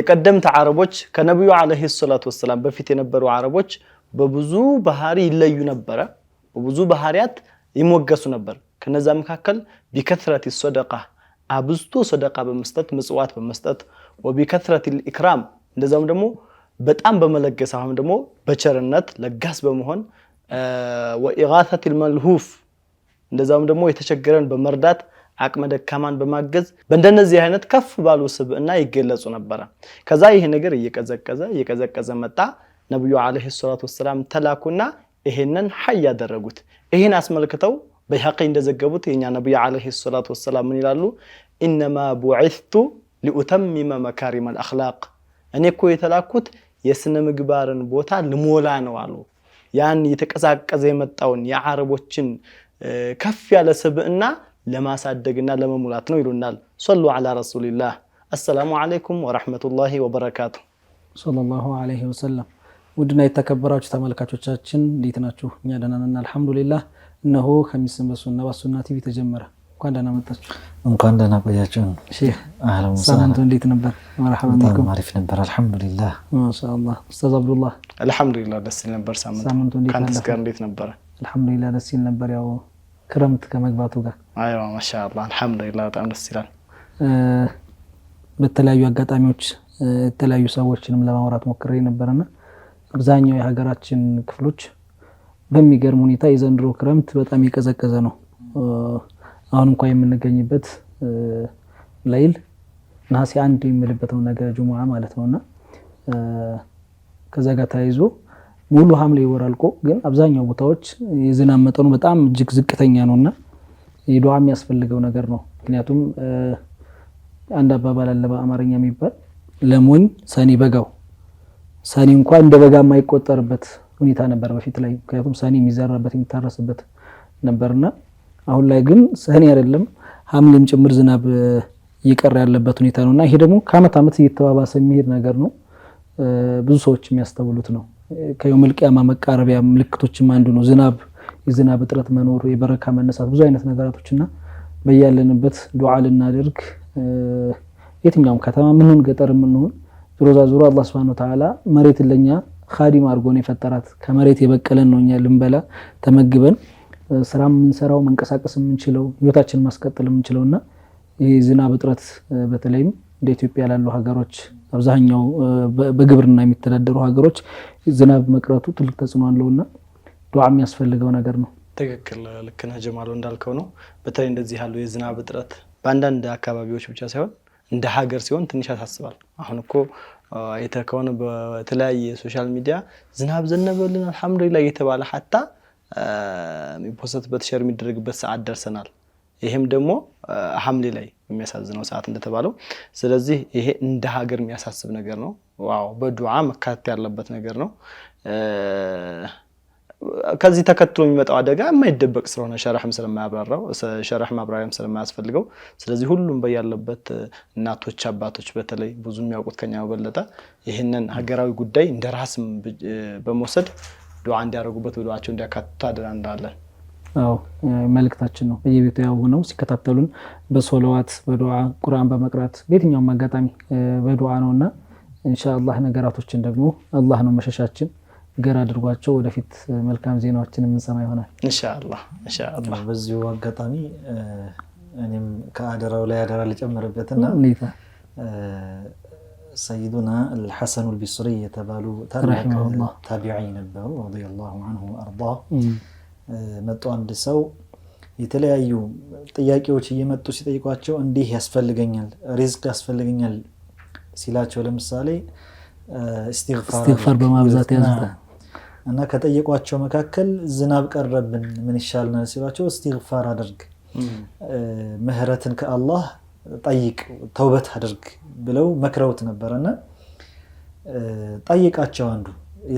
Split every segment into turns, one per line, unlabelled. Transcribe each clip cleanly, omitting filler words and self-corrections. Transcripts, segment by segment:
የቀደምት ዓረቦች ከነብዩ አለይሂ ሰላቱ ወሰለም በፊት የነበሩ ዓረቦች በብዙ ባህሪ ይለዩ ነበር በብዙ ባህሪያት ይሞገሱ ነበር ከነዛ መካከል ቢከثرة الصدقه አብዝቶ ሰደቃ በመስጠት ምጽዋት በመስጠት ወቢከثرة الإكرام እንደዛም ደግሞ በጣም በመለገስ አሁን ደግሞ በቸርነት ለጋስ በመሆን وإغاثة الملهوف እንደዛም ደግሞ የተቸገረን በመርዳት አቅመ ደካማን በማገዝ በእንደነዚህ አይነት ከፍ ባሉ ስብዕና ይገለጹ ነበር ከዛ ይሄ ነገር እየቀዘቀዘ መጣ ነብዩ አለይሂ ሰላቱ ወሰለም ተላኩና ይሄንን ሐይ ያደረጉት ይሄን አስመልክተው በሐቂ እንደዘገቡት የኛ ነብዩ አለይሂ ሰላቱ ወሰለም ምን ይላሉ انما بعثت لاتمم مكارم الاخلاق እኔ እኮ የተላኩት የስነ ምግባርን ቦታ ልሞላ ነው አሉ ያን የተቀዛቀዘ የመጣውን የዓረቦችን ከፍ ያለ ስብዕና ለማሳደግና ለመሙላት ነው ይሉናል صلوا على رسول الله السلام عليكم ورحمة الله وبركاته
صلى الله عليه وسلم ودنا የተከበራችሁ ተመልካቾቻችን እንዴት ናችሁ እኛ ደህና ነን አልহামዱሊላህ እነሆ ከሚስም በሱና ቲቪ ተጀመረ እንኳን ደህና መጣችሁ
እንኳን ደህና ቆያችሁ
ሼህ
አህለን
ሰላምቱ እንዴት ነበር መርሐባ ቢኩም
አሪፍ ነበር አልহামዱሊላህ
ማሻአላህ ኡስታዝ አብዱላህ
አልহামዱሊላህ ደስ ይል ነበር ሳምንቱ እንዴት ነበር
አልহামዱሊላህ ደስ ይል ነበር ያው ክረምት ከመግባቱ ጋር
አይዋ ማሻአላህ አልহামዱሊላህ በጣም ደስ ይላል
በተለያዩ አጋጣሚዎች የተለያዩ ሰዎችንም ለማውራት ሞክሬ ነበርና አብዛኛው የሀገራችን ክፍሎች በሚገርም ሁኔታ የዘንድሮ ክረምት በጣም ይቀዘቀዘ ነው አሁን እንኳን የምንገኝበት ላይል ነሐሴ 1 የሚልበት ነው ነገ ጁሙዓ ማለት ነውና ከዛ ጋር ታይዞ ሙሉ ሐምሌ ወራልቆ ግን አብዛኛው ቦታዎች የዝናብ መጠኑ በጣም እጅግ ዝቅተኛ ነውና የዱዓ የሚያስፈልገው ነገር ነው ምክንያቱም አንድ አባባል አለ በአማርኛ የሚባል ለሞኝ ሰኔ በጋው ሰኔ እንኳን እንደ በጋ የማይቆጠርበት ሁኔታ ነበር በፊት ላይ ምክንያቱም ሰኔ የሚዘራበት የሚታረስበት ነበርና አሁን ላይ ግን ሰኔ አይደለም ሐምሌም ጭምር ዝናብ እየቀረ ያለበት ሁኔታ ነውና ይሄ ደግሞ ከአመት አመት እየተባባሰ የሚሄድ ነገር ነው ብዙ ሰዎች የሚያስተውሉት ነው ከየውመል ቂያማ መቃረቢያ ምልክቶችም አንዱ ነው የዝናብ እጥረት መኖር የበረካ መነሳት ብዙ አይነት ነገራቶችና በያለንበት ዱዓ ልናደርግ የትኛውም ከተማ ምንሆን ገጠር ምንሆን ዙሮ አላህ Subhanahu Wa Ta'ala መሬት ለኛ ኻዲም አርጎ ነው የፈጠራት ከመሬት የበቀለን ነውኛ ልንበላ ተመግበን ስራም ምንሰራው መንቀሳቀስ ምንችለው ህይወታችን ማስቀጠል ምንችለውና ይሄ ዝናብ እጥረት በተለይም እንደ ኢትዮጵያ ያሉ ሀገሮች አብዛኛው በግብርና የሚተዳደሩ ሀገሮች ዝናብ መቅረቱ ትልቅ ተጽዕኖ አለውና ዱዓ የሚያስፈልገው ነገር ነው
ትክክል ልክ ነህ ጀማሉ እንዳልከው ነው በተለይ እንደዚህ ያለው የዝናብ እጥረት በአንዳንድ አካባቢዎች ብቻ ሳይሆን እንደ ሀገር ሲሆን ትንሽ ያሳስባል አሁን እኮ የተከወነ በተለያየ ሶሻል ሚዲያ ዝናብ ዘነበልን አልহামዱሊላህ እየተባለ hatta የሚፖስት ሼር የሚደረግበት ሰዓት ደርሰናል ይሄም ደግሞ ሐምሌ ላይ የሚያሳዝነው ሰዓት እንደተባለው ስለዚህ ይሄ እንደ ሀገር የሚያሳስብ ነገር ነው ዋው በዱዓ መካተት ያለበት ነገር ነው ከዚህ ተከትሎ የሚመጣው አደጋ የማይደበቅ ስለሆነ ሸራህ ማብራሪያም ስለማያስፈልገው ስለዚህ ሁሉም በያለበት እናቶች አባቶች በተለይ ብዙ የሚያውቁት ከኛ በለጠ ይሄንን ሀገራዊ ጉዳይ እንደራስም በመውሰድ ዱዓ እንዲያደርጉበት ዱዓቸው እንዲያካትቱ አደራንዳለን
አዎ መልእክታችን ነው በየቤቱ ያው ነው ሲከታተሉን በሶላዋት በዱዓ ቁርአን በመቅራት በየትኛውም አጋጣሚ በዱዓ ነውና ኢንሻአላህ ነገራቶችን ደግሞ አላህ ነው መሸሻችን ገራ አድርጓቸው ወደፊት መልካም ዜናዎችን እንሰማ ይሆናል
ኢንሻአላህ
በዚሁ አጋጣሚ እኔም ከአደራው ላይ አደራ ልጨምርበትና سيدنا الحسن البصري يتبالو تابعين ነበሩ رضي الله عنه وارضاه መጡ አንድ ሰው የተለያዩ ጥያቄዎች እየመጡ ሲጠይቋቸው እንዲህ ያስፈልገኛል ሪዝቅ ያስፈልገኛል ሲላቸው ለምሳሌ
استغفار በማብዛት ያዘታ
እና ከጠየቋቸው መካከል ዝናብ ቀረብን ምን ይሻልናል ሲሏቸው استغفار አድርግ ምህረትን ከአላህ ጠይቅ ተውበት አድርግ ብለው መክረውት ነበርና ጠይቃቸው አንዱ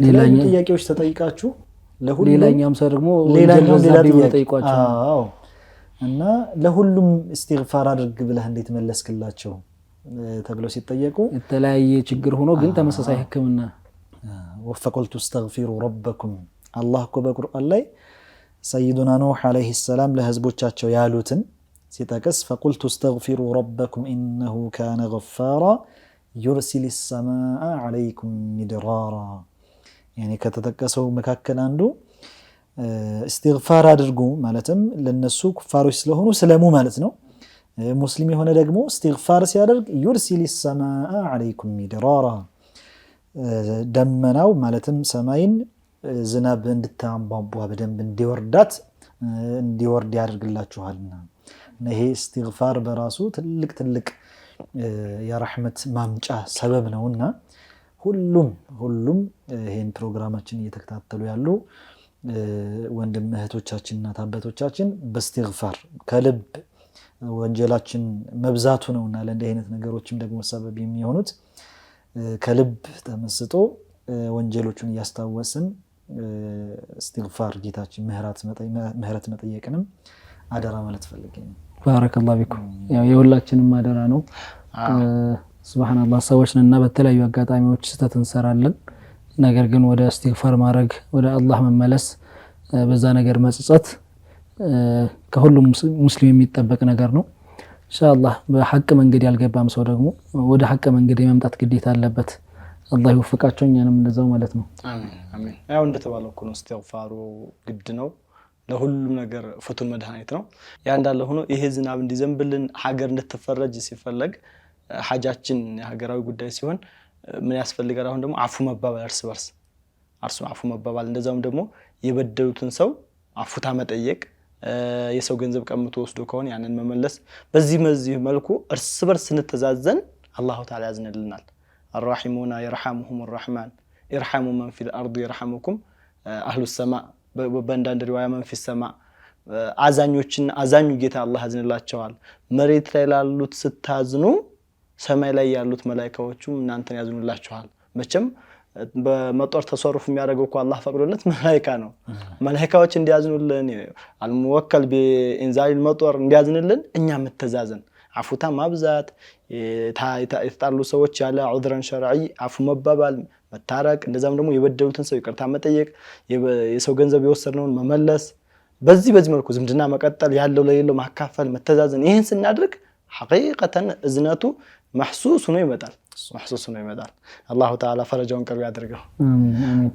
ሌላኛው ጥያቄዎች ተጠይቃችሁ ለሁሉም
ሌላኛም ሰው ደግሞ
ሌላኛው ጠይቋቸው አዎ እና ለሁሉም استغفار አድርግ ብለህ እንዴት መለስክላቸው ተብለው ሲጠየቁ
የተለያየ ችግር ሆኖ ግን ተመሳሳይ ህክምና
وفقلت استغفروا ربكم الله በቁርአን ላይ سيدنا نوح عليه السلام ለህዝቦቻቸው ያሉትን ሲጠቅስ فقلت استغفروا ربكم انه كان غفارا يرسل السماء عليكم مدرارا يعني ከተጠቀሰው መካከል አንዱ استغفار አድርጉ ማለትም ለነሱ ኩፋሮች ስለሆኑ ስለሙ ማለት ነው ሙስሊም የሆነ ደግሞ استغفار ሲያደርግ يرسل السماء عليكم مدرارا ደመናው ማለትም ሰማይን ዝናብ እንድታንቧቧ በደንብ እንዲወርድ ያደርግላችኋልና ይሄ استغفار በራሱ ትልቅ የረህመት ማምጫ ሰበብ ነውና ሁሉም ይሄን ፕሮግራማችን እየተከታተሉ ያሉ ወንድም እህቶቻችንና አባቶቻችን በእስትግፋር ከልብ ወንጀላችን መብዛቱ ነውና ለእንዲህ አይነት ነገሮችም ደግሞ ሰበብ የሚሆኑት ከልብ ተመስጦ ወንጀሎቹን ያስታወስን استغفار ጌታችን ምህረት መጠየቅንም አደራ ማለት ፈልገኝ
ባረከላሁ ቢኩም ያው የሁላችንም አደራ ነው ሱብሃንአላህ ሰዎችንና በተለያዩ አጋጣሚዎች ስተት እንሰራለን ነገር ግን ወደ استغفار ማድረግ ወደ አላህ መመለስ በዛ ነገር መጽጸት ከሁሉም ሙስሊም የሚጠበቅ ነገር ነው ኢንሻአላህ በሐቅ መንገድ ያልገባም ሰው ደግሞ ወደ ሐቅ መንገድ የመምጣት ግዴታ አለበት አላህ ይወፍቃቸው እኛንም እንደዛው ማለት ነው
አሜን ያው እንደተባለው ነው استغفار ግድ ነው ለሁሉም ነገር ፍቱን መድኃኒት ነው ያ እንዳለ ሆኖ ይሄ ዝናብ እንዲዘንብልን ሀገር እንድትፈረጅ ሲፈለግ ሐጃችን የሀገራዊ ጉዳይ ሲሆን ምን ያስፈልጋል አሁን ደግሞ አፉ መባባል እርስ በርስ አፉ መባባል እንደዛውም ደግሞ የበደሉትን ሰው አፉታ መጠየቅ የሰው ገንዘብ ቀምቶ ወስዶ ከሆነ ያንን መመለስ በዚህ መልኩ እርስ በርስ እንተዛዘን አላሁ ተዓላ ያዝንልናል الراحمون يرحمهم الرحمن ارحموا من في الارض يرحمكم اهل السماء በአንዳንድ ሪዋያ من في السماء አዛኙ ጌታ አላህ ያዝንላቸዋል መሬት ላይ ላሉት ስታዝኑ ሰማይ ላይ ያሉት መላእክቶቹም እናንተን ያዝኑላችኋል መቼም በመጦር ተሰሩፍ የሚያደርገው እኮ አላህ ፈቅዶለት መላእክታ ነው መላእክቶች እንዲያዝኑልን አልሙወከል በኢንዛል المطر እንዲያዝንልን እኛ መተዛዘን አፉታ ማብዛት የተጣሉ ሰዎች ያለ ዑድራን ሸርዒ አፉ መባባል መታረቅ እንደዛም ደግሞ የበደሉትን ሰው ይቅርታ መጠየቅ የሰው ገንዘብ የወሰድነውን መመለስ በዚህ መልኩ ዝምድና መቀጠል ያለው ለሌለው ማካፈል መተዛዘን ይሄን ስናድርግ ሐቂቀተን እዝነቱ محسوس ነው ይመጣል አላሁ ተዓላ ፈረጃውን ቅርብ ያድርገው
አሜን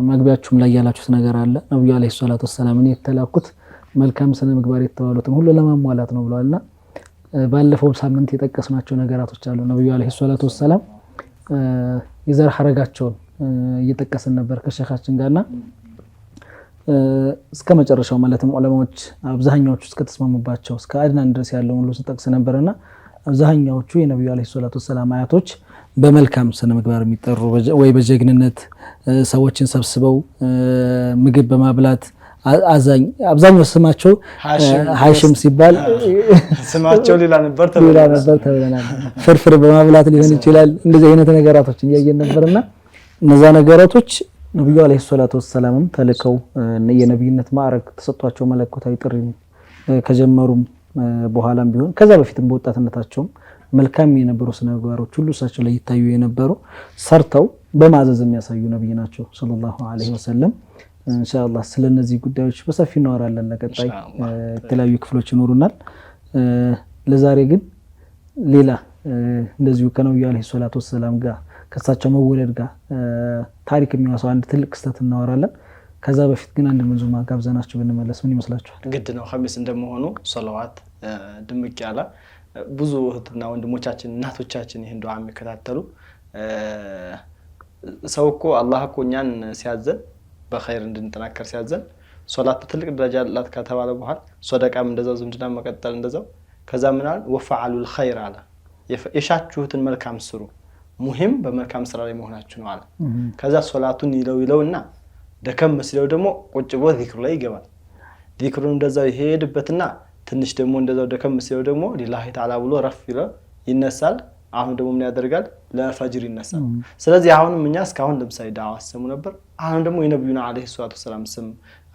መግቢያችሁም ላይ ያላችሁት ነገር አለ ነብዩ አለይሂ ሰላቱ ወሰለም የተላኩት መልካም ስነ ምግባር የተባሉትን ሁሉ ለማሟላት ነው ብለዋልና ባለፈው ሳምንት የጠቀስናቸው ነገራቶች አሉ ነብዩ አለይሂ ሰላቱ ወሰለም የዘር ሐረጋቸውን እየተጠቀሰን ነበር ከሸኻችን ጋርና እስከ መጨረሻው ማለትም ዑለማዎች አብዛኛዎቹ እስከ ተስማሙባቸው እስከ አድናን ድረስ ያለው ሁሉ ተጠቅሰ ነበርና አብዛኛዎቹ የነብዩ አለይሂ ሰላቱ ወሰለም አያቶች በመልካም ስነ ምግባር የሚጠሩ ወይ በጀግንነት ሰዎችን ሰብስበው ምግብ በማብላት አብዛኛው ስማቸው ሃሽም ሲባል
ስማቸው ሌላ ነበር
ተብለናል ፍርፍር በማብላት ሊሆን ይችላል እንደዚህ አይነት ነገራቶችን ያየን ነበርና እነዛ ነገራቶች ነብዩ አለይሂ ሰላቱ ወሰለም ተልከው የነብይነት ማዕረግ ተሰጥቷቸው መለኮታዊ ጥሪ ከጀመሩም በኋላም ቢሆን ከዛ በፊትም በወጣትነታቸው መልካም የነበሩ ስነ ምግባሮች ሁሉ እሳቸው ላይ ይታዩ የነበሩ ሰርተው በማዘዝ የሚያሳዩ ነብይ ናቸው ሰለላሁ ዐለይሂ ወሰለም ኢንሻአላህ ስለነዚህ ጉዳዮች በሰፊው እናወራለን ለቀጣይ የተለያዩ ክፍሎች ይኖሩናል ለዛሬ ግን ሌላ እንደዚሁ ከነብዩ አለይሂ ሰላቱ ወሰለም ጋር ከሳቸው መወለድ ጋር ታሪክ የሚያሳው አንድ ትልቅ ክስተት እናወራለን ከዛ በፊት ግን አንድ መንዙማ ጋብዘናችሁ ብንመለስ ምን ይመስላችኋል ግድ
ነው ኸሚስ እንደመሆኑ ሶላዋት ድምቅ ያለ ብዙ እህትና ወንድሞቻችን እናቶቻችን ይሄን ዱዓ የሚከታተሉ ሰው እኮ አላህ እኮ እኛን ሲያዘን በኸይር እንድንጠናከር ሲያዘን ሶላት ትልቅ ደረጃ አላት ከተባለ በኋላ ሶደቃም እንደዛው ዝምድና መቀጠል እንደዛው ከዛ ምናል ወፈዓሉል ኸይር አለ የሻችሁትን መልካም ስሩ ሙሂም በመልካም ስራ ላይ መሆናችሁ ነው አለ ከዛ ሶላቱን ይለውና ደከም ሲለው ደግሞ ቁጭ ብሎ ዚክሩ ላይ ይገባል ዚክሩን እንደዛው ይሄድበትና ትንሽ ደግሞ እንደዛው ደከም ሲለው ደግሞ ሊላሂ ተዓላ ብሎ ረፍ ይነሳል አሁን ደግሞ ምን ያደርጋል ለፈጅር ይነሳል ስለዚህ አሁንም እኛ እስካሁን ለምሳሌ ዳዋ አሰሙ ነበር አሁን ደግሞ የነብዩና አለይሂ ሰላቱ ወሰለም ስም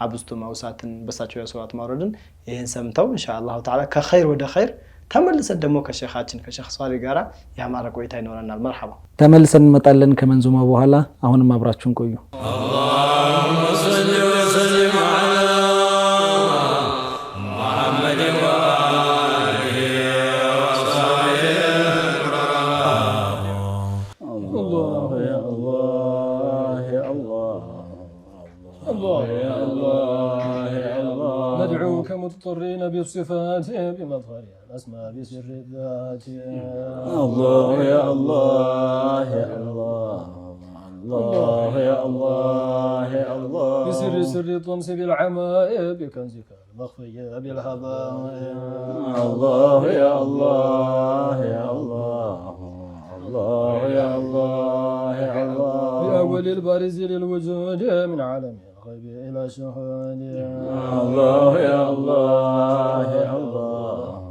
አብዝቶ ማውሳትን በሳቸው የሶላት ማውረድን ይሄን ሰምተው ኢንሻአላህ ተዓላ ከኸይር ወደ ኸይር ተመልሰን ደግሞ ከሼኻችን ከሼኽ ሷሊ ጋራ ያማረ ቆይታ ይኖረናል መርሐባ ተመልሰን እንመጣለን ከመንዙማ በኋላ አሁንም አብራችሁን ቆዩ አላሁመ ሰሊ ወሰለም ዐላ ሙሐመድ ወአሊሂ ወሰሐቢሂ
الله يا الله يا الله ندعوك مضطرين بالصفات بمظهر الأسماء بسر الذات
الله يا الله يا الله الله يا الله يا الله
بسر سر الطمس بالعماء بكنزك المخفي بالهباء
الله يا الله يا الله الله يا الله يا الله
بأول البارز للوجود من عالم الغيب إلى شهود
الله يا الله يا الله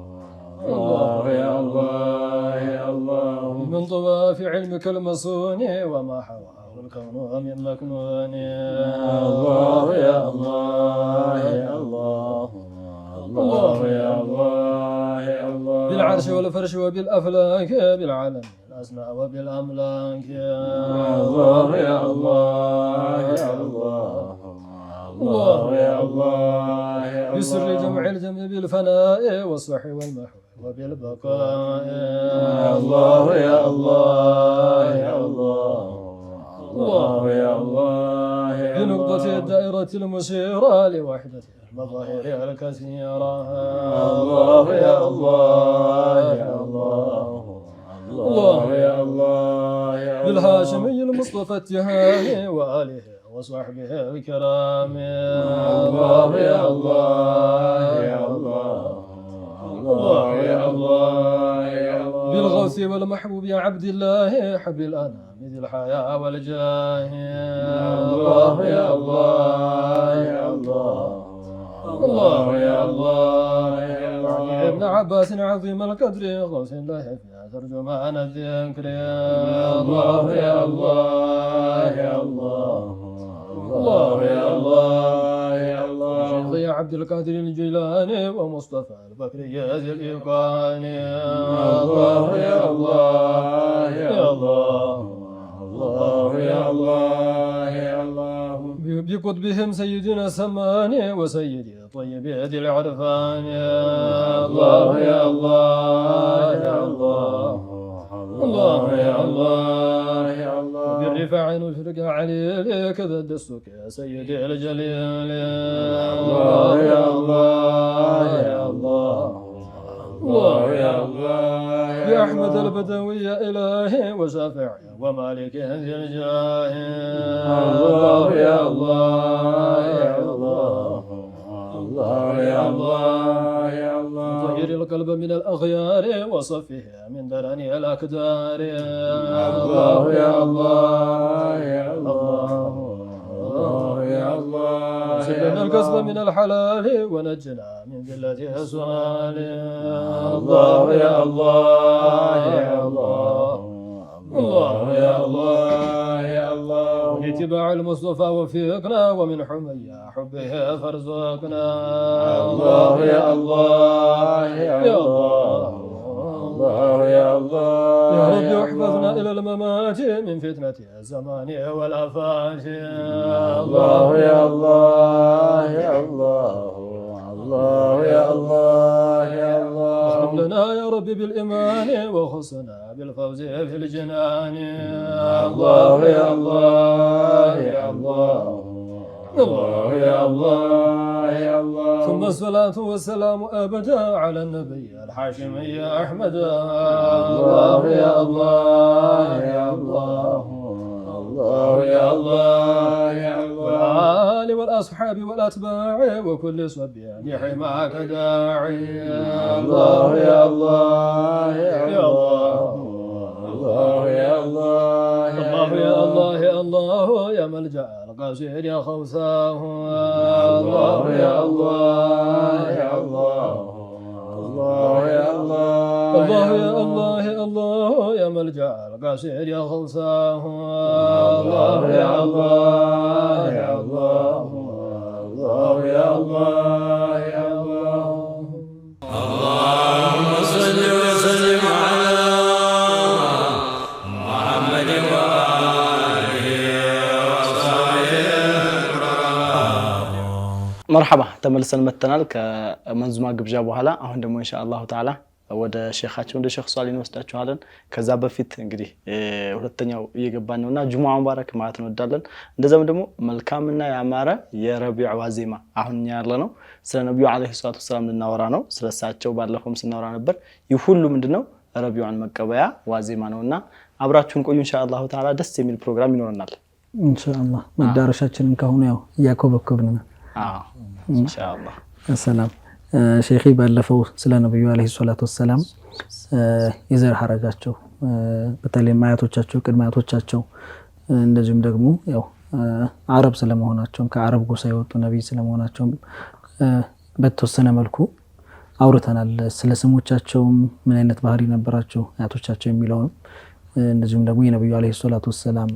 الله يا الله يا الله
من طوى في علمك المصون وما حواه الكون من مكنون
الله يا الله يا الله الله يا الله يا الله
بالعرش والفرش وبالأفلاك بالعالم الأسماء وبالأملاك
الله يا الله يا الله الله يا الله يا الله
بسر جمع الجمع بالفناء والصح والمحو وبالبقاء
الله يا الله يا الله الله يا الله يا الله
بنقطة الدائرة المشيرة لوحدة المظاهر الكثيرة
الله يا الله يا الله الله يا الله يا الله
بالهاشمي المصطفى التهاني وآله وصحبه الكرام
الله يا الله يا الله الله يا الله يا الله
بالغوث والمحبوب يا عبد الله حب الأنام ذي الحياة والجاه
الله يا الله يا الله الله يا الله يا الله
ابن عباس عظيم القدر غوث الله فيها ترجمان الذكر
الله يا الله يا الله الله يا الله يا الله
شيخي عبد القادر الجيلاني ومصطفى البكري ذي الإيقان
الله يا الله يا الله الله يا الله يا الله
بقطبهم سيدنا السماني وسيدي طيب ذي العرفان
الله يا الله يا الله الله يا الله يا الله
بالرفاع نشرك عليه كذا الدسوك يا سيدي الجليل
الله يا الله يا الله الله يا الله
يا أحمد البدوي يا إلهي وشافعي ومالك ذي الجاه
الله يا الله يا الله الله يا الله يا الله
طهر القلب من الأغيار وصفه من درن الأكدار
الله يا الله يا الله الله يا الله
سلمنا الكسب من الحلال ونجنا من ذلة السؤال
الله يا الله يا الله الله يا الله يا الله
اتباع المصطفى وفقنا ومن حمي حبه فارزقنا
الله يا الله يا الله الله يا الله
يا رب احفظنا إلى الممات من فتنة الزمان والآفات
الله يا الله يا الله الله يا الله يا الله
اختم لنا يا رب بالإيمان وخصنا بالفوز في الجنان
الله يا الله يا الله الله يا الله يا الله
ثم الصلاة والسلام أبدا على النبي الحاشمي أحمد
الله يا الله يا الله الله يا الله يا الله
والآل والأصحاب والأتباع وكل صب لحماك داعي
الله يا الله يا الله الله يا الله
الله يا الله يا الله يا ملجأ القصير يا خوثاه
الله يا الله يا الله الله يا الله
الله يا الله يا الله يا ملجأ القصير يا خوثاه
الله يا الله يا الله الله يا الله يا الله اللهم صل وسلم على محمد وآله وصحبه
مرحبا تملسن متنال كمنظومة قبجة بوهلا أهون دمو إن شاء الله تعالى ወደ ሼኻችን ወደ ሼኽ ሷሊህ እንወስዳችኋለን። ከዛ በፊት እንግዲህ ሁለተኛው እየገባን ነውና ጁሙዓ ሙባረክ ማለት እንወዳለን። እንደዛም ደግሞ መልካምና ያማረ የረቢዕ ዋዜማ አሁን ያለ ነው። ስለ ነብዩ አለይሂ ሰላቱ ወሰላም ልናወራ ነው። ስለሳቸው ባለፈውም ስናወራ ነበር። ይህ ሁሉ ምንድነው ረቢዑን መቀበያ ዋዜማ ነውና አብራችሁን ቆዩ ኢንሻአላህ ተዓላ። ደስ የሚል ፕሮግራም ይኖርናል
ኢንሻአላህ። መዳረሻችንን ከሆነ ያው ያኮበኮብን ነው
ኢንሻአላህ።
ሰላም ሼኺ ባለፈው ስለ ነብዩ አለይሂ ሰላቱ ወሰላም የዘር ሐረጋቸው በተለይ አያቶቻቸው ቅድመ አያቶቻቸው እንደዚሁም ደግሞ ያው አረብ ስለመሆናቸው ከአረብ ጎሳ የወጡ ነብይ ስለመሆናቸው በተወሰነ መልኩ አውርተናል። ስለ ስሞቻቸው ምን አይነት ባህሪ ነበራቸው አያቶቻቸው የሚለው እንደዚሁም ደግሞ የነብዩ አለይሂ ሰላቱ ወሰላም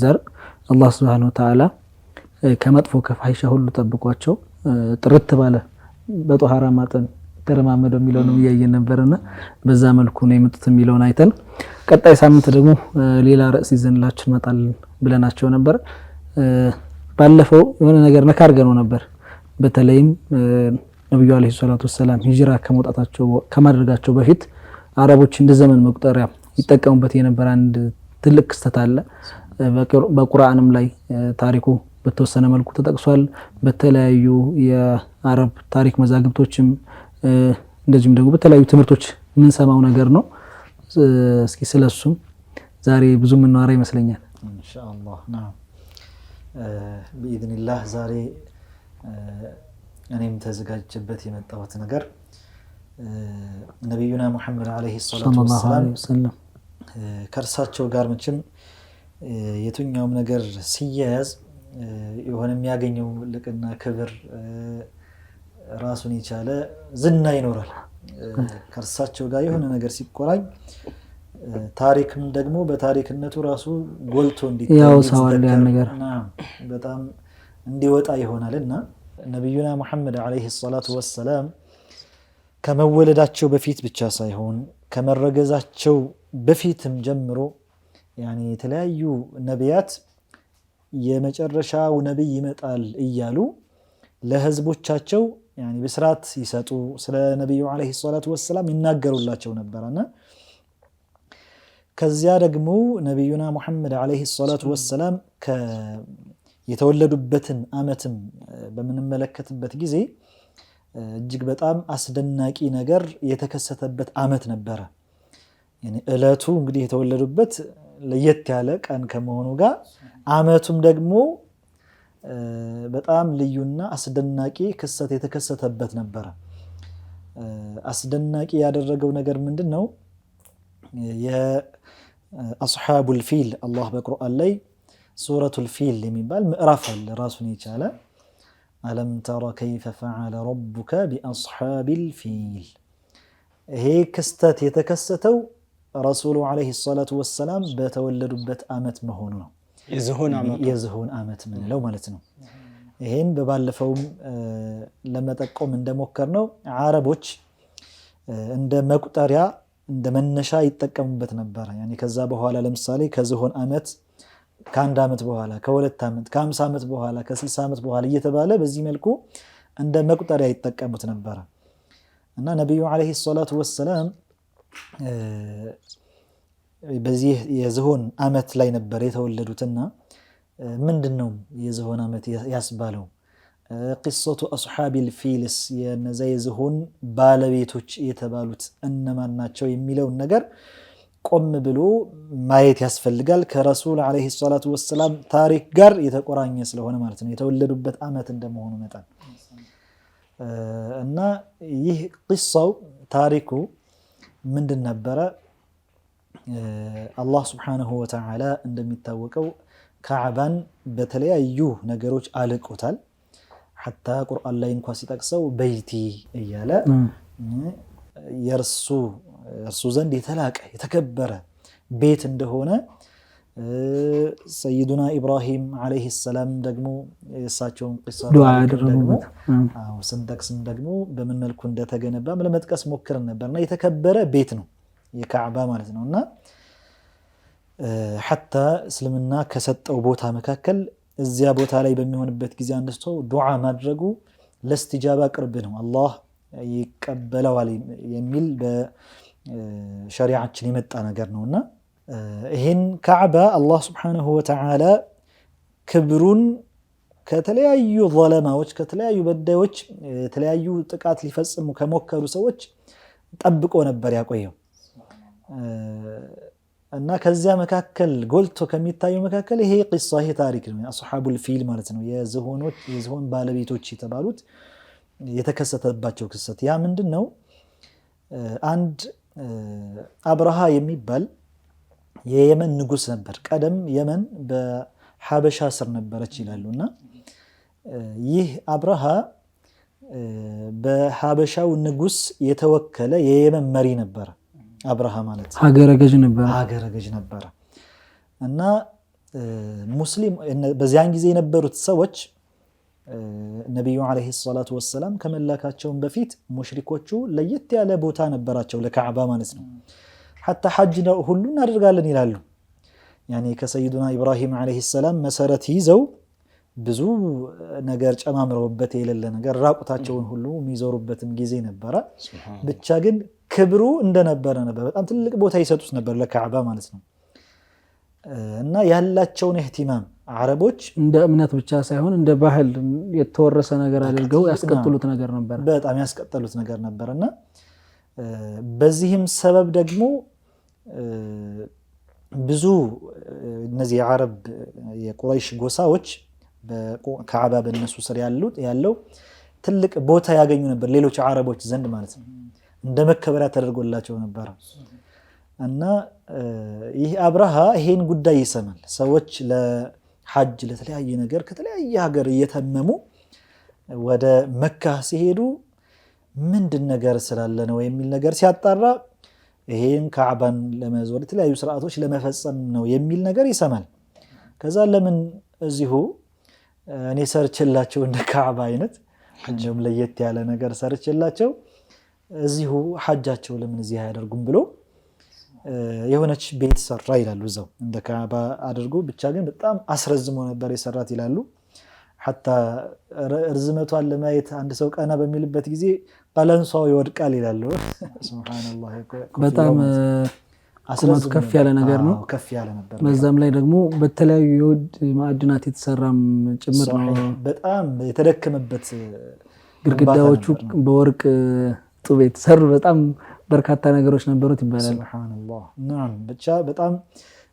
ዘር አላህ Subhanahu Wa Ta'ala ከመጥፎ ከፋይሻ ሁሉ ጠብቋቸው ጥርት ባለ በጧሃራ ማጠን ተረማመደው የሚለው ነው ያየን ነበርና በዛ መልኩ ነው የመጡት የሚለውን አይተን ቀጣይ ሳምንት ደግሞ ሌላ ርዕስ ይዘንላችሁ መጣል ብለናቸው ነበር። ባለፈው የሆነ ነገር ነካርገነው ነበር። በተለይም ነብዩ አለይሂ ሰላቱ ወሰላም ሂጅራ ከመውጣታቸው ከማድረጋቸው በፊት አረቦች እንደ ዘመን መቁጠሪያ ይጠቀሙበት የነበረ አንድ ትልቅ ክስተት አለ። በቁርአንም ላይ ታሪኩ በተወሰነ መልኩ ተጠቅሷል። በተለያዩ የአረብ ታሪክ መዛግብቶችም እንደዚሁም ደግሞ በተለያዩ ትምህርቶች ምን ሰማው ነገር ነው። እስኪ ስለሱም ዛሬ ብዙ ምንዋራ ይመስለኛል
ኢንሻአላህ። በኢዝኒላህ ዛሬ እኔም ተዘጋጅበት የመጣሁት ነገር ነብዩና መሐመድ አለይሂ ሰላቱ ወሰላም ከእርሳቸው ጋር መቼም የትኛውም ነገር ሲያያዝ የሆነ የሚያገኘው ልቅና ክብር ራሱን የቻለ ዝና ይኖራል። ከእርሳቸው ጋር የሆነ ነገር ሲቆራኝ ታሪክም ደግሞ በታሪክነቱ ራሱ ጎልቶ እንዲታይ በጣም እንዲወጣ ይሆናልና ነብዩና መሐመድ አለይሂ ሰላቱ ወሰላም ከመወለዳቸው በፊት ብቻ ሳይሆን ከመረገዛቸው በፊትም ጀምሮ ያኒ የተለያዩ ነቢያት የመጨረሻው ነብይ ይመጣል እያሉ ለህዝቦቻቸው ያኒ ብስራት ይሰጡ ስለ ነብዩ አለይሂ ሰላቱ ወሰላም ይናገሩላቸው ነበርና ከዚያ ደግሞ ነብዩና መሐመድ አለይሂ ሰላቱ ወሰላም የተወለዱበትን አመትም በምንመለከትበት ጊዜ እጅግ በጣም አስደናቂ ነገር የተከሰተበት አመት ነበረ። ያኒ እለቱ እንግዲህ የተወለዱበት ለየት ያለ ቀን ከመሆኑ ጋር አመቱም ደግሞ በጣም ልዩና አስደናቂ ክስተት የተከሰተበት ነበረ። አስደናቂ ያደረገው ነገር ምንድነው? የአስሐቡል ፊል አላህ በቁርአን ላይ ሱረቱል ፊል የሚባል ምዕራፍ አለ ራሱን የቻለ አለም ተረ ከይፈ ፈዐለ ረቡከ ቢአስሐቢል ፊል። ይሄ ክስተት የተከሰተው ረሱሉ አለይሂ ሰላቱ ወሰላም በተወለዱበት አመት መሆኑ ነው። የዝሆን አመት ምንለው ማለት ነው። ይሄን በባለፈውም ለመጠቆም እንደሞከርነው አረቦች እንደ መቁጠሪያ እንደ መነሻ ይጠቀሙበት ነበር። ያኒ ከዛ በኋላ ለምሳሌ ከዝሆን አመት ከአንድ አመት በኋላ ከሁለት አመት ከ50 አመት በኋላ ከ60 አመት በኋላ እየተባለ በዚህ መልኩ እንደ መቁጠሪያ ይጠቀሙት ነበር እና ነብዩ አለይሂ ሰላቱ ወሰላም በዚህ የዝሆን አመት ላይ ነበር የተወለዱትና ምንድነው የዝሆን አመት ያስባለው? ቂሰቱ አስሐቢል ፊልስ የነዛ የዝሆን ባለቤቶች የተባሉት እነማን ናቸው የሚለውን ነገር ቆም ብሎ ማየት ያስፈልጋል። ከረሱል አለይሂ ሰላቱ ወሰላም ታሪክ ጋር የተቆራኘ ስለሆነ ማለት ነው የተወለዱበት አመት እንደመሆኑ መጠን እና ይህ ቂሳው ታሪኩ ምንድን ነበረ? አላህ ሱብሓነሁ ወተዓላ እንደሚታወቀው ካዕባን በተለያዩ ነገሮች አልቆታል። ሐታ ቁርአን ላይ እንኳን ሲጠቅሰው በይቲ እያለ የእርሱ ዘንድ የተላቀ የተከበረ ቤት እንደሆነ ሰይዱና ኢብራሂም አለይሂ ሰላም ደግሞ የእሳቸውን ቂሳ ደግሞ ስንጠቅስም ደግሞ በምን መልኩ እንደተገነባም ለመጥቀስ ሞክረን ነበርና የተከበረ ቤት ነው የካዕባ ማለት ነውና ሐታ እስልምና ከሰጠው ቦታ መካከል እዚያ ቦታ ላይ በሚሆንበት ጊዜ አንድ ሰው ዱዓ ማድረጉ ለእስቲጃባ ቅርብ ነው። አላህ ይቀበለዋል የሚል በሸሪዓችን የመጣ ነገር ነውና ይሄን ካዕባ አላህ Subhanahu Wa Ta'ala ክብሩን ከተለያዩ ظلማዎች ከተለያዩ በዳዮች የተለያዩ ጥቃት ሊፈጽሙ ከሞከሩ ሰዎች ጠብቆ ነበር ያቆየው እና ከዚያ መካከል ጎልቶ ከሚታየው መካከል ይሄ ቂሷ ይሄ ታሪክ ነው አስሐቡል ፊል ማለት ነው የዝሆን ባለቤቶች የተባሉት የተከሰተባቸው ክስተት ያ ምንድነው አንድ አብርሃ የሚባል የየመን ንጉስ ነበር ቀደም የመን በሐበሻ ስር ነበረች ይላሉና ይህ አብርሃ በሐበሻው ንጉስ የተወከለ የየመን መሪ ነበር አብርሃ ማለት
ሀገረ ገዥ ነበር እና ሙስሊም በዚያን ጊዜ የነበሩት ሰዎች ነብዩ አለይሂ ሰላቱ ወሰለም ከመላካቸው በፊት ሙሽሪኮቹ ለየት ያለ ቦታ ነበራቸው ለካዕባ ማለት ነው حتى حج ሁሉ እናደርጋለን ይላሉ ያኔ ከሰይዱና ኢብራሂም አለይሂ ሰላም መሰረት ይዘው ብዙ ነገር ጨማምረውበት የሌለ ነገር ራቁታቸውን ሁሉ የሚዞሩበትም ጊዜ ነበር ብቻ ግን ክብሩ እንደነበረ ነበር በጣም ትልቅ ቦታ ይሰጡት ነበር ለካዕባ ማለት ነው እና ያላቸውን ihtimam አረቦች እንደ እምነት ብቻ ሳይሆን እንደ ባህል የተወረሰ ነገር አድርገው ያስቀጥሉት ነገር ነበር
በጣም ያስቀጥሉት ነገር ነበርና በዚህም ሰበብ ደግሞ ብዙ እነዚህ የአረብ የቁረይሽ ጎሳዎች በካዕባ በእነሱ ስር ያለው ትልቅ ቦታ ያገኙ ነበር ሌሎች አረቦች ዘንድ ማለት ነው እንደ መከበሪያ ተደርጎላቸው ነበር እና ይህ አብርሃ ይሄን ጉዳይ ይሰማል ሰዎች ለሐጅ ለተለያየ ነገር ከተለያየ ሀገር እየተመሙ ወደ መካ ሲሄዱ ምንድን ነገር ስላለ ነው የሚል ነገር ሲያጣራ ይሄን ካዕባን ለመዞር የተለያዩ ስርዓቶች ለመፈጸም ነው የሚል ነገር ይሰማል ከዛ ለምን እዚሁ እኔ ሰርችላቸው እንደ ካዕባ አይነት እንደም ለየት ያለ ነገር ሰርችላቸው እዚሁ ሐጃቸው ለምን እዚህ ያደርጉም ብሎ የሆነች ቤት ሰራ ይላሉ እዛው እንደ ካዕባ አድርጎ ብቻ ግን በጣም አስረዝሞ ነበር የሰራት ይላሉ حتى ርዝመቷን ለማየት አንድ ሰው ቀና በሚልበት ጊዜ ቀለንሷው ይወድቃል ይላሉ ሱብሃንአላህ
በጣም ቁመቱ ከፍ ያለ ነገር ነው
ከፍ ያለ ነበር
በዛም ላይ ደግሞ በተለያዩ የውድ ማዕድናት የተሰራም ጭምር ነው
በጣም የተደከመበት
ግድግዳዎቹ በወርቅ ጡብ የተሰሩ በጣም በርካታ ነገሮች ነበሩት ይባላል
ሱብሃንአላህ ነዓም ብቻ በጣም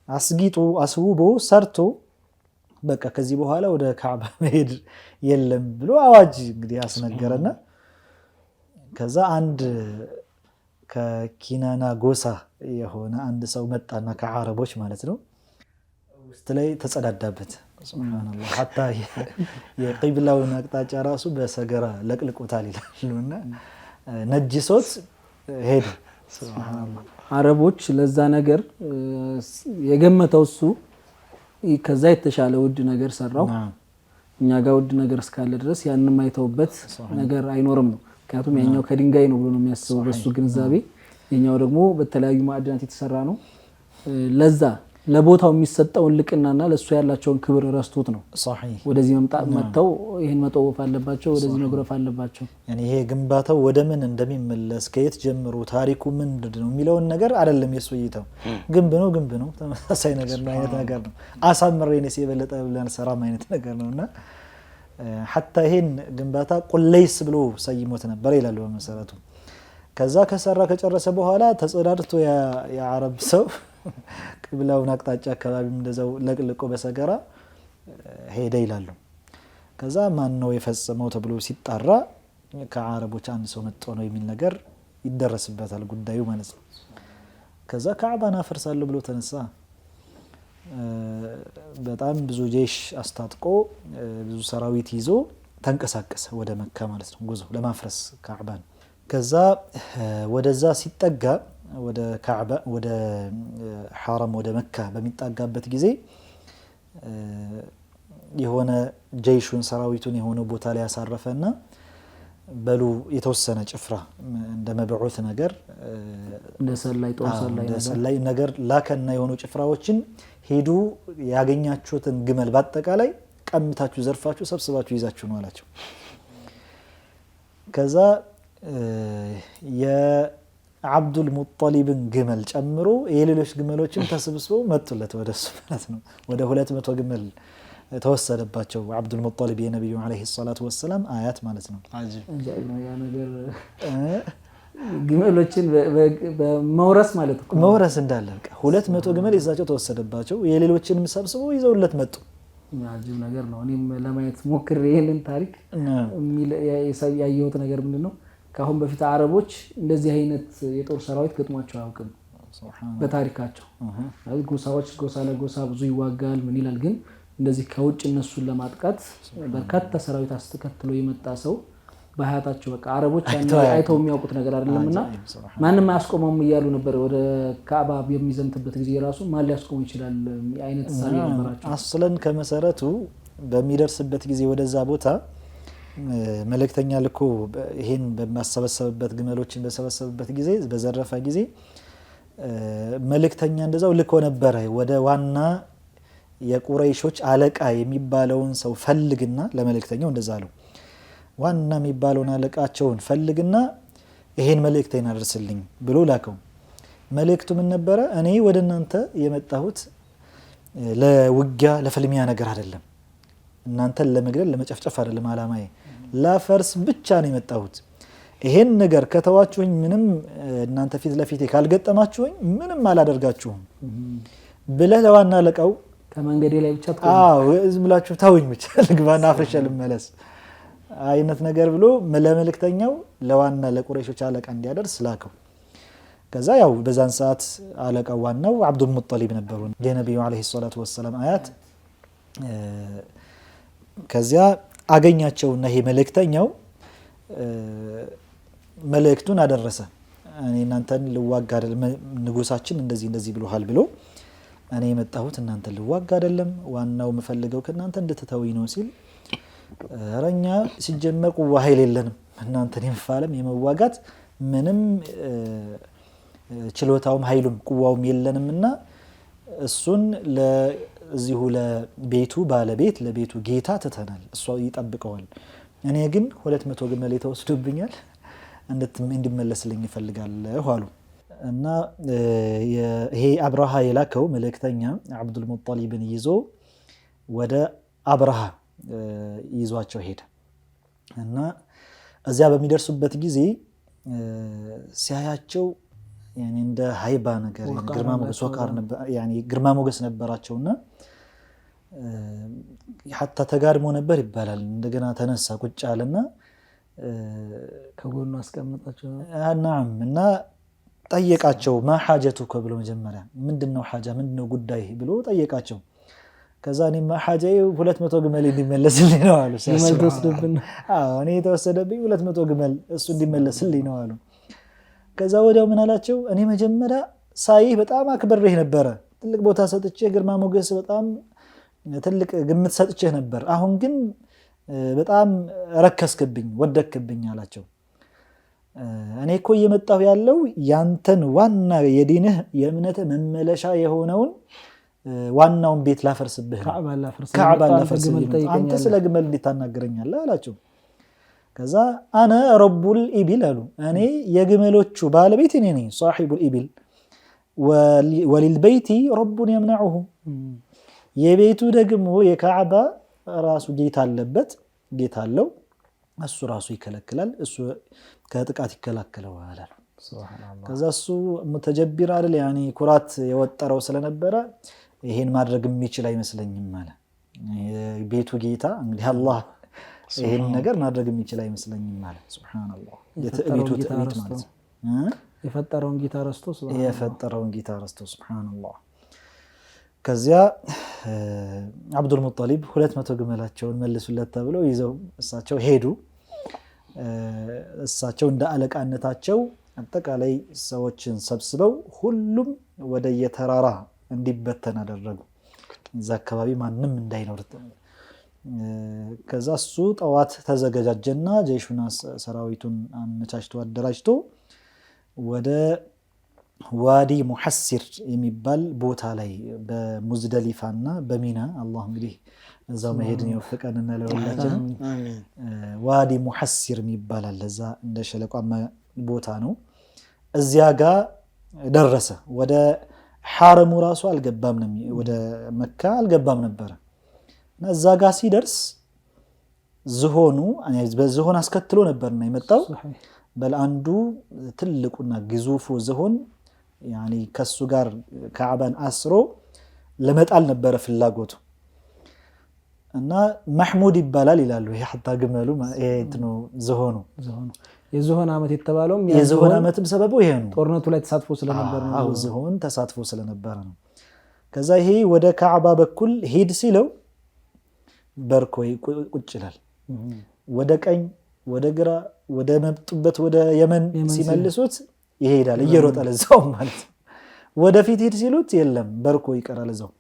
አስጊጡ አስውቦ ሰርቶ በቃ ከዚህ በኋላ ወደ ካዕባ መሄድ የለም ብሎ አዋጅ እንግዲህ ያስነገረና ከዛ አንድ ከኪናና ጎሳ የሆነ አንድ ሰው መጣና ከአረቦች ማለት ነው ውስጥ ላይ ተጸዳዳበት ሱብሃንአላህ hatta የቂብላውን አቅጣጫ ራሱ በሰገራ ለቅልቆታል ይላሉና ነጅሶት ሄደ ሱብሃንአላህ
አረቦች ለዛ ነገር የገመተው እሱ ከዛ የተሻለ ውድ ነገር ሰራው እኛ ጋር ውድ ነገር እስካለ ድረስ ያንንም አይተውበት ነገር አይኖርም ነው ምክንያቱም ያኛው ከድንጋይ ነው ብሎ ነው የሚያስበው በሱ ግንዛቤ የኛው ደግሞ በተለያዩ ማዕድናት የተሰራ ነው ለዛ ለቦታው የሚሰጠውን ልቅናና ለሱ ያላቸውን ክብር ረስቶት ነው
صحيح
ወደዚህ መጣው ይሄን መጠወፍ አለባቸው ወደዚህ መግረፍ አለባቸው
ያኔ ይሄ ግንባታው ወደ ምን እንደሚመለስ ከየት ጀምሮ ታሪኩ ምንድነው የሚለውን ነገር አይደለም የሱይተው ግንብ ነው ተመሳሳይ ነገር ነው አይነት ነገር ነው አሳምረኝስ የበለጠ ብለን ሰራም አይነት ነገር ነውና حتى ይሄን ግንባታ ቁለይስ ብሎ ሰይሞት ነበር ይላሉ በመሰረቱ ከዛ ከሰራ ከጨረሰ በኋላ ተጸዳድቶ የአረብ ሰው ቅብላውን አቅጣጫ አካባቢም እንደዛው ለቅልቆ በሰገራ ሄደ ይላሉ ከዛ ማን ነው የፈጸመው ተብሎ ሲጣራ ከአረቦች አንድ ሰው መጥቶ ነው የሚል ነገር ይደረስበታል ጉዳዩ ማለት ነው ከዛ ካዕባን አፈርሳለሁ ብሎ ተነሳ በጣም ብዙ ጄሽ አስታጥቆ ብዙ ሰራዊት ይዞ ተንቀሳቀሰ ወደ መካ ማለት ነው ጉዞ ለማፍረስ ካዕባን ከዛ ወደዛ ሲጠጋ ወደ ካዕባ ወደ ሐረም ወደ መካ በሚጣጋበት ጊዜ የሆነ ጄሹን ሰራዊቱን የሆነ ቦታ ላይ ያሳረፈና በሉ የተወሰነ ጭፍራ እንደ መብዑት ነገር እንደሰላይ ነገር ላከና የሆኑ ጭፍራዎችን ሄዱ ያገኛችሁትን ግመል በአጠቃላይ ቀምታችሁ ዘርፋችሁ ሰብስባችሁ ይዛችሁ ነው አላቸው ከዛ የአብዱል ሙጠሊብን ግመል ጨምሮ የሌሎች ግመሎችም ተሰብስበው መጡለት ወደሱ ማለት ነው። ወደ 200 ግመል ተወሰደባቸው አብዱል ሙጠሊብ የነብዩ አለይሂ ሰላቱ ወሰለም አያት ማለት ነው።
ያ ነገር ግመሎችን በመውረስ ማለት ነው።
መውረስ እንዳለ 200 ግመል ይዛቸው ተወሰደባቸው። የሌሎችንም ሰብስበው ይዘውለት መጡ።
አጂብ ነገር ነው። እኔም ለማየት ሞክሬ ይሄንን ታሪክ ያየሁት ነገር ምንድነው ከአሁን በፊት አረቦች እንደዚህ አይነት የጦር ሰራዊት ገጥሟቸው አያውቅም በታሪካቸው። ጎሳዎች ጎሳ ለጎሳ ብዙ ይዋጋል ምን ይላል፣ ግን እንደዚህ ከውጭ እነሱን ለማጥቃት በርካታ ሰራዊት አስተከትሎ የመጣ ሰው በሀያታቸው በቃ አረቦች አይተው የሚያውቁት ነገር አይደለምና ማንንም አያስቆመውም እያሉ ነበር። ወደ ካዕባ የሚዘምትበት ጊዜ ራሱ ማን ሊያስቆመው ይችላል አይነት ሳቢ ነበራቸው።
አስለን ከመሰረቱ በሚደርስበት ጊዜ ወደዛ ቦታ መልእክተኛ ልኮ ይሄን በማሰበሰብበት ግመሎችን በሰበሰብበት ጊዜ በዘረፈ ጊዜ መልእክተኛ እንደዛው ልኮ ነበረ ወደ ዋና የቁረይሾች አለቃ የሚባለውን ሰው ፈልግና ለመልእክተኛው እንደዛ አለው። ዋና የሚባለውን አለቃቸውን ፈልግና ይሄን መልእክቴን አድርስልኝ ብሎ ላከው። መልእክቱ ምን ነበረ? እኔ ወደ እናንተ የመጣሁት ለውጊያ ለፍልሚያ ነገር አይደለም፣ እናንተን ለመግደል ለመጨፍጨፍ አይደለም። አላማዬ ላፈርስ ብቻ ነው የመጣሁት። ይሄን ነገር ከተዋችሁኝ፣ ምንም እናንተ ፊት ለፊት ካልገጠማችሁኝ ምንም አላደርጋችሁም ብለህ ለዋና አለቃው
ከመንገዴ ላይ ብቻ
ዝም ብላችሁ ታውኝ ብቻ ልግባና አፍርሼ ልመለስ አይነት ነገር ብሎ ለመልእክተኛው ለዋና ለቁረይሾች አለቃ እንዲያደርስ ላከው። ከዛ ያው በዛን ሰዓት አለቃው ዋናው አብዱል ሙጠሊብ ነበሩ የነብዩ አለይሂ ሰላቱ ወሰለም አያት። ከዚያ አገኛቸውና ይሄ መልእክተኛው መልእክቱን አደረሰ። እኔ እናንተን ልዋጋ አይደለም፣ ንጉሳችን እንደዚህ እንደዚህ ብሎሃል ብሎ እኔ የመጣሁት እናንተን ልዋጋ አይደለም፣ ዋናው የምፈልገው ከእናንተ እንድትተውኝ ነው ሲል ረኛ ሲጀመር ቁዋ ኃይል የለንም እናንተን የመፋለም የመዋጋት ምንም ችሎታውም ኃይሉም ቁዋውም የለንምና እሱን ለዚሁ ለቤቱ ባለቤት ለቤቱ ጌታ ትተናል፣ እሱ ይጠብቀዋል። እኔ ግን 200 ግመል ተወስዶብኛል እንድመለስልኝ ይፈልጋለሁ አሉ። እና ይሄ አብረሃ የላከው መልእክተኛ አብዱል ሙጠሊብን ይዞ ወደ አብረሃ ይዟቸው ሄደ። እና እዚያ በሚደርሱበት ጊዜ ሲያያቸው ያኔ እንደ ሃይባ ነገር ግርማ ሞገስ ነበራቸውና ሐታ ተጋድሞ ነበር ይባላል። እንደገና ተነሳ ቁጭ አለና
ከጎኑ አስቀምጣቸው
እና ጠየቃቸው። ማ ሐጀቱከ ብሎ መጀመሪያ ምንድነው ሐጃ ምንድነው ጉዳይ ብሎ ጠየቃቸው። ከዛ እኔማ ሐጃዬ 200 ግመል እንዲመለስልኝ ነው አሉ። እኔ የተወሰደብኝ 200 ግመል እሱ እንዲመለስልኝ ነው አሉ። ከዛ ወዲያው ምን አላቸው? እኔ መጀመሪያ ሳይህ በጣም አክብሬህ ነበረ፣ ትልቅ ቦታ ሰጥቼህ ግርማ ሞገስ በጣም ትልቅ ግምት ሰጥቼህ ነበር። አሁን ግን በጣም ረከስክብኝ፣ ወደክብኝ አላቸው። እኔ እኮ እየመጣሁ ያለው ያንተን ዋና የዲንህ የእምነትህ መመለሻ የሆነውን ዋናውን ቤት ላፈርስብህ ነው። ካዕባን ላፈርስብህ አንተ ስለ ግመል እንዴት ታናገረኛለህ አላቸው። ከዛ አነ ረቡል ኢቢል አሉ፣ እኔ የግመሎቹ ባለቤት እኔ ነኝ፣ ሷሒቡል ኢቢል ወሊልበይቲ ረቡን የምነዑሁ፣ የቤቱ ደግሞ የካዕባ ራሱ ጌታ አለበት፣ ጌታ አለው፣ እሱ ራሱ ይከለክላል፣ እሱ ከጥቃት ይከላከለዋል። ከዛ እሱ ሙተጀቢር አይደል ያኒ ኩራት የወጠረው ስለነበረ ይሄን ማድረግ የሚችል አይመስለኝም ማለት ቤቱ ጌታ እንግዲህ አላህ ይሄን ነገር ማድረግ የሚችል አይመስለኝም ማለት ሱብሃንአላህ። የትዕቢቱ ትዕቢት ማለት
የፈጠረውን ጌታ ረስቶ ሱብሃንአላህ። ከዚያ አብዱል ሙጠሊብ 200 ግመላቸውን መልሱለት ተብለው ይዘው እሳቸው ሄዱ። እሳቸው እንደ አለቃነታቸው አጠቃላይ ሰዎችን ሰብስበው ሁሉም ወደ የተራራ እንዲበተን አደረጉ፣ እዛ አካባቢ ማንም እንዳይኖር። ከዛ እሱ ጠዋት ተዘጋጀና ጀይሹና ሰራዊቱን አመቻችቶ አደራጅቶ ወደ ዋዲ ሙሐሲር የሚባል ቦታ ላይ በሙዝደሊፋና በሚና አላህ እንግዲህ እዛው መሄድን ይወፍቀንና ለሁላችንም
ዋዲ ሙሐሲር የሚባላል ለዛ እንደ ሸለቋማ ቦታ ነው። እዚያ ጋር ደረሰ። ወደ ሐረሙ ራሱ አልገባም ነው ወደ መካ አልገባም ነበር። እና እዛ ጋር ሲደርስ ዝሆኑ በዝሆን አስከትሎ ነበርና የመጣው በልአንዱ ትልቁና ግዙፉ ዝሆን ያኒ ከሱ ጋር ካዕባን አስሮ ለመጣል ነበር ፍላጎቱ። እና መሕሙድ ይባላል ይላሉ። ይሄ ሐታ ግመሉ ነው ዝሆኑ
የዝሆን ዓመት የተባለውም
የዝሆን ዓመትም ሰበቡ ይሄ ነው።
ጦርነቱ ላይ ተሳትፎ ስለነበር ነው።
አዎ ዝሆን ተሳትፎ ስለነበር ነው። ከዛ ይሄ ወደ ካዕባ በኩል ሄድ ሲለው በርኮ ቁጭ ይላል። ወደ ቀኝ ወደ ግራ ወደ መጡበት ወደ የመን ሲመልሱት ይሄዳል እየሮጠ ለዛው ማለት ነው። ወደፊት ሄድ ሲሉት የለም በርኮ ይቀራል እዛው።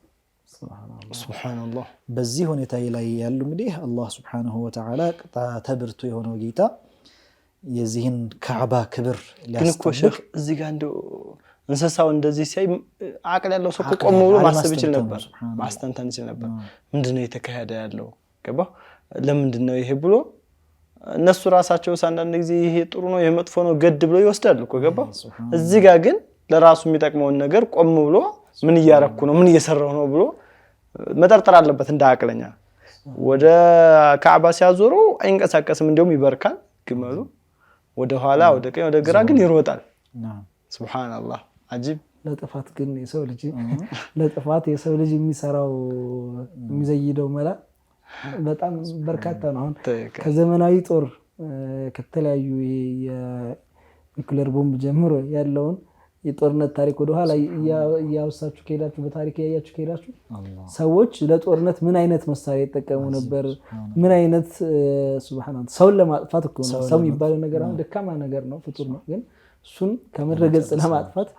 ሱብሃንአላህ።
በዚህ ሁኔታ ላይ ያሉ እንግዲህ አላህ ሱብሓነሁ ወተዓላ ተብርቱ የሆነው ጌታ የዚህን ካዕባ ክብር ሊያስጠብቅ
ሼክ እዚህ ጋር እንደው እንስሳው እንደዚህ ሲያይ አቅል ያለው ሰው ቆም ብሎ ማሰብ ይችል ነበር፣ ማስተንተን ይችል ነበር። ምንድነው የተካሄደ ያለው ገባ? ለምንድነው ይሄ ብሎ እነሱ ራሳቸው አንዳንድ ጊዜ ይሄ ጥሩ ነው ይሄ መጥፎ ነው ገድ ብሎ ይወስዳሉ እኮ ገባ? እዚህ ጋር ግን ለራሱ የሚጠቅመውን ነገር ቆም ብሎ ምን እያረኩ ነው ምን እየሰራው ነው ብሎ መጠርጠር አለበት እንደ አቅለኛ። ወደ ካዕባ ሲያዞረው አይንቀሳቀስም፣ እንደውም ይበርካል ግመሉ። ወደ ኋላ ወደ ቀኝ ወደ ግራ ግን ይሮጣል። ሱብሃንአላህ አጂብ።
ለጥፋት ግን የሰው ልጅ የሚሰራው የሚዘይደው መላ በጣም በርካታ ነው። አሁን ከዘመናዊ ጦር ከተለያዩ የኒውክሌር ቦምብ ጀምሮ ያለውን የጦርነት ታሪክ ወደ ኋላ ያውሳችሁ ከሄዳችሁ በታሪክ ያያችሁ ከሄዳችሁ ሰዎች ለጦርነት ምን አይነት መሳሪያ ይጠቀሙ ነበር? ምን አይነት ሱብሃንአላህ ሰውን ለማጥፋት እኮ ነው። ሰው የሚባለው ነገር አሁን ደካማ ነገር ነው፣ ፍጡር ነው። ግን እሱን ከምድረገጽ ለማጥፋት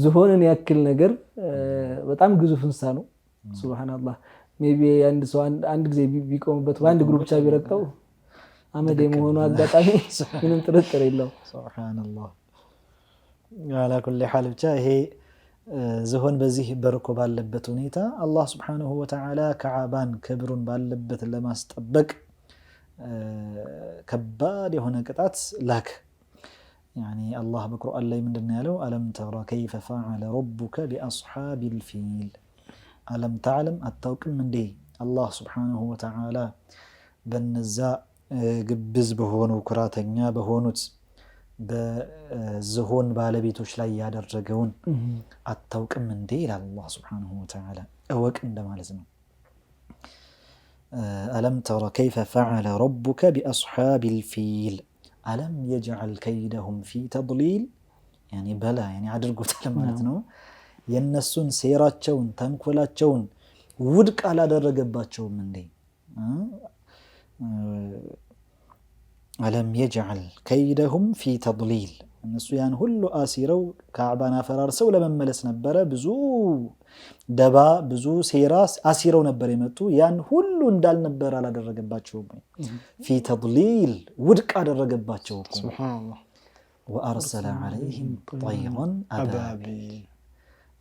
ዝሆንን ያክል ነገር በጣም ግዙፍ እንስሳ ነው። ሱብሃንአላህ ሜቢ አንድ ሰው አንድ ጊዜ ቢቆምበት በአንድ ግሩፕ ብቻ ቢረግጠው አመድ የመሆኑ አጋጣሚ ምንም ጥርጥር የለውም።
ሱብሃንአላህ على كل حال ብቻ ይሄ ዝሆን በዚህ በርኮ ባለበት ሁኔታ አላህ Subhanahu Wa Ta'ala ካዕባን ክብሩን ባለበት ለማስጠበቅ ከባድ የሆነ ቅጣት ላክ። يعني الله በቁርአን ላይ ምንድነው ያለው? አለም ተራ كيف فعل ربك بأصحاب الفيل አለም تعلم አታውቅም እንዴ አላህ Subhanahu Wa Ta'ala በነዛ ግብዝ በሆኑ ኩራተኛ በሆኑት በዝሆን ባለቤቶች ላይ ያደረገውን አታውቅም እንዴ ይላል አላህ Subhanahu Wa Ta'ala። እወቅ እንደማለት ነው። ألم تر كيف فعل ربك بأصحاب الفيل ألم يجعل كيدهم في تضليل يعني بلا يعني አድርጎታል ማለት ነው። የነሱን ሴራቸውን ተንኮላቸውን ውድቅ አላደረገባቸውም እንዴ? ألم يجعل كيدهم في تضليل እነሱ ያን ሁሉ አሲረው ካዕባን አፈራርሰው ለመመለስ ነበረ። ብዙ ደባ ብዙ ሴራ አሲረው ነበር የመጡ። ያን ሁሉ እንዳልነበር አላደረገባቸውም። في تضليل ውድቅ አደረገባቸው። ሱብሃንአላህ وأرسل عليهم طيرا أبابيل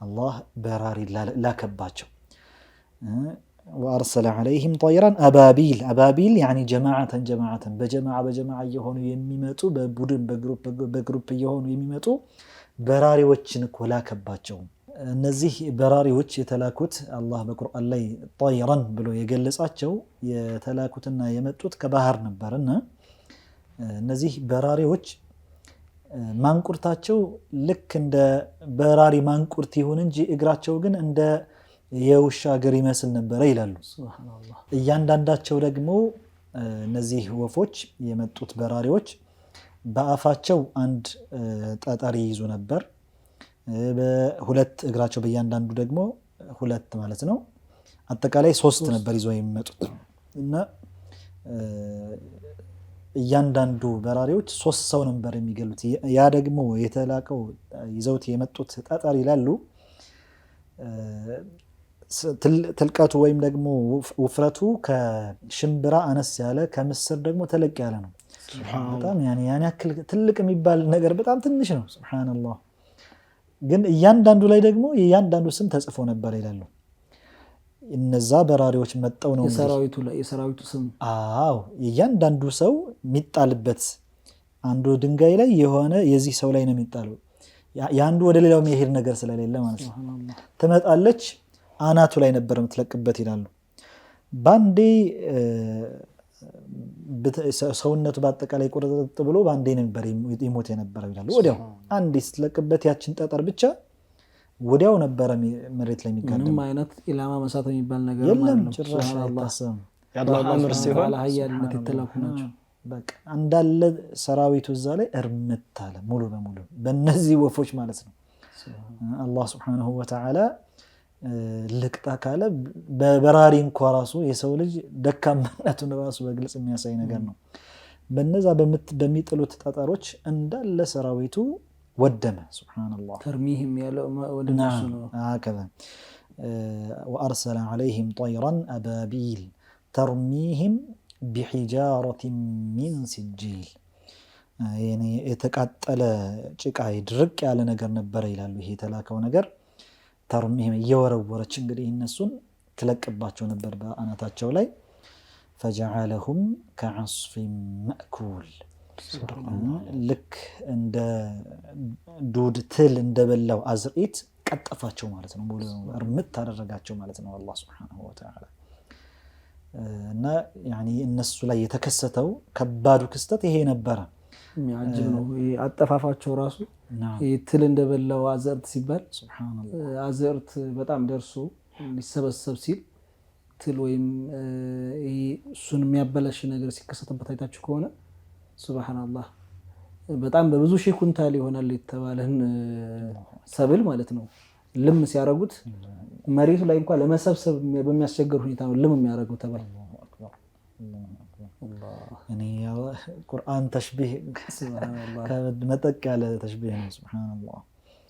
الله በራሪ ላከባቸው። وأرسل عليهم طيرا أبابيل أبابيل يعني جماعة بجماعة يهون يميمتو ببودن بجروب يهون يميمتو براري وجهن كلا كباتشو እነዚህ በራሪዎች የተላኩት አላህ በቁርአን ላይ طيرا ብሎ የገለጻቸው የተላኩትና የመጡት ከባህር ነበርና እነዚህ በራሪዎች ማንቁርታቸው ልክ እንደ በራሪ ማንቁርት ይሁን እንጂ እግራቸው ግን እንደ የውሻ እግር ይመስል ነበር ይላሉ። ሱብሃንአላህ። እያንዳንዳቸው ደግሞ እነዚህ ወፎች የመጡት በራሪዎች በአፋቸው አንድ ጠጠር ይይዙ ነበር። በሁለት እግራቸው በእያንዳንዱ ደግሞ ሁለት ማለት ነው። አጠቃላይ 3 ነበር ይዘው የሚመጡት እና እያንዳንዱ በራሪዎች 3 ሰው ነበር የሚገሉት። ያ ደግሞ የተላቀው ይዘውት የመጡት ጠጠር ይላሉ ትልቀቱ ወይም ደግሞ ውፍረቱ ከሽምብራ አነስ ያለ ከምስር ደግሞ ተለቅ ያለ ነው። በጣም ያን ያክል ትልቅ የሚባል ነገር በጣም ትንሽ ነው። ሱብሃንአላህ። ግን እያንዳንዱ ላይ ደግሞ እያንዳንዱ ስም ተጽፎ ነበር ይላሉ። እነዛ በራሪዎች መጣው ነው
የሰራዊቱ ስም።
አዎ እያንዳንዱ ሰው የሚጣልበት አንዱ ድንጋይ ላይ የሆነ የዚህ ሰው ላይ ነው የሚጣለው ያንዱ ወደ ሌላው መሄድ ነገር ስለሌለ ማለት ነው ትመጣለች አናቱ ላይ ነበር የምትለቅበት ይላሉ ባንዴ ሰውነቱ በአጠቃላይ ቁርጥጥ ብሎ ባንዴ ነበር ይሞት የነበረው ይላሉ ወዲያው አንዴ ስትለቅበት ያችን ጠጠር ብቻ ወዲያው ነበር መሬት ላይ የሚጋደም
ምንም አይነት ኢላማ መሳት የሚባል ነገር
የለም ጭራሽ አይታሰብም
ያላህ አምር ሲሆን
አላህያነት የተላኩ ናቸው
በቃ አንዳለ ሰራዊቱ እዛ ላይ እርምታለ ሙሉ በሙሉ በእነዚህ ወፎች ማለት ነው አላህ Subhanahu Wa Ta'ala ልቅጣ ካለ በበራሪ እንኳን ራሱ የሰው ልጅ ደካማነቱን ራሱ በግልጽ የሚያሳይ ነገር ነው በነዛ በሚጥሉት ጠጠሮች እንዳለ ሰራዊቱ ወደመ Subhanallah
ተርሚህም ያለው ወደነሱ ነው
አከዛ وأرسل عليهم طيرا أبابيل ترميهم بحجارة من سجيل يعني የተቃጠለ ጭቃ ይድርቅ ያለ ነገር ነበር ይላሉ ይሄ ተላከው ነገር ተርሚህም እየወረወረች እንግዲህ እነሱን ትለቅባቸው ነበር በአናታቸው ላይ فجعلهم كعصف مأكول ልክ እንደ ዱድ ትል እንደበላው አዝርኢት ቀጠፋቸው ማለት ነው ሙሉ እርምት አደረጋቸው ማለት ነው አላህ Subhanahu Wa Ta'ala እና يعني እነሱ ላይ የተከሰተው ከባዱ ክስተት ይሄ ነበር
የሚያጅብ ነው አጠፋፋቸው ራሱ ትል እንደበላው አዘርት ሲባል ሱብሃንአላህ አዘርት በጣም ደርሶ ሊሰበሰብ ሲል ትል ወይም እሱን የሚያበላሽ ነገር ሲከሰተበት አይታችሁ ከሆነ ሱብሃንአላህ በጣም በብዙ ሺህ ኩንታል ይሆናል የተባለን ሰብል ማለት ነው ልም ሲያረጉት መሬቱ ላይ እንኳን ለመሰብሰብ በሚያስቸግር ሁኔታ ነው ልም የሚያረጉት ተባለ
يعني القرآن تشبيه መጠቅ ያለ ተሽቢህ ነው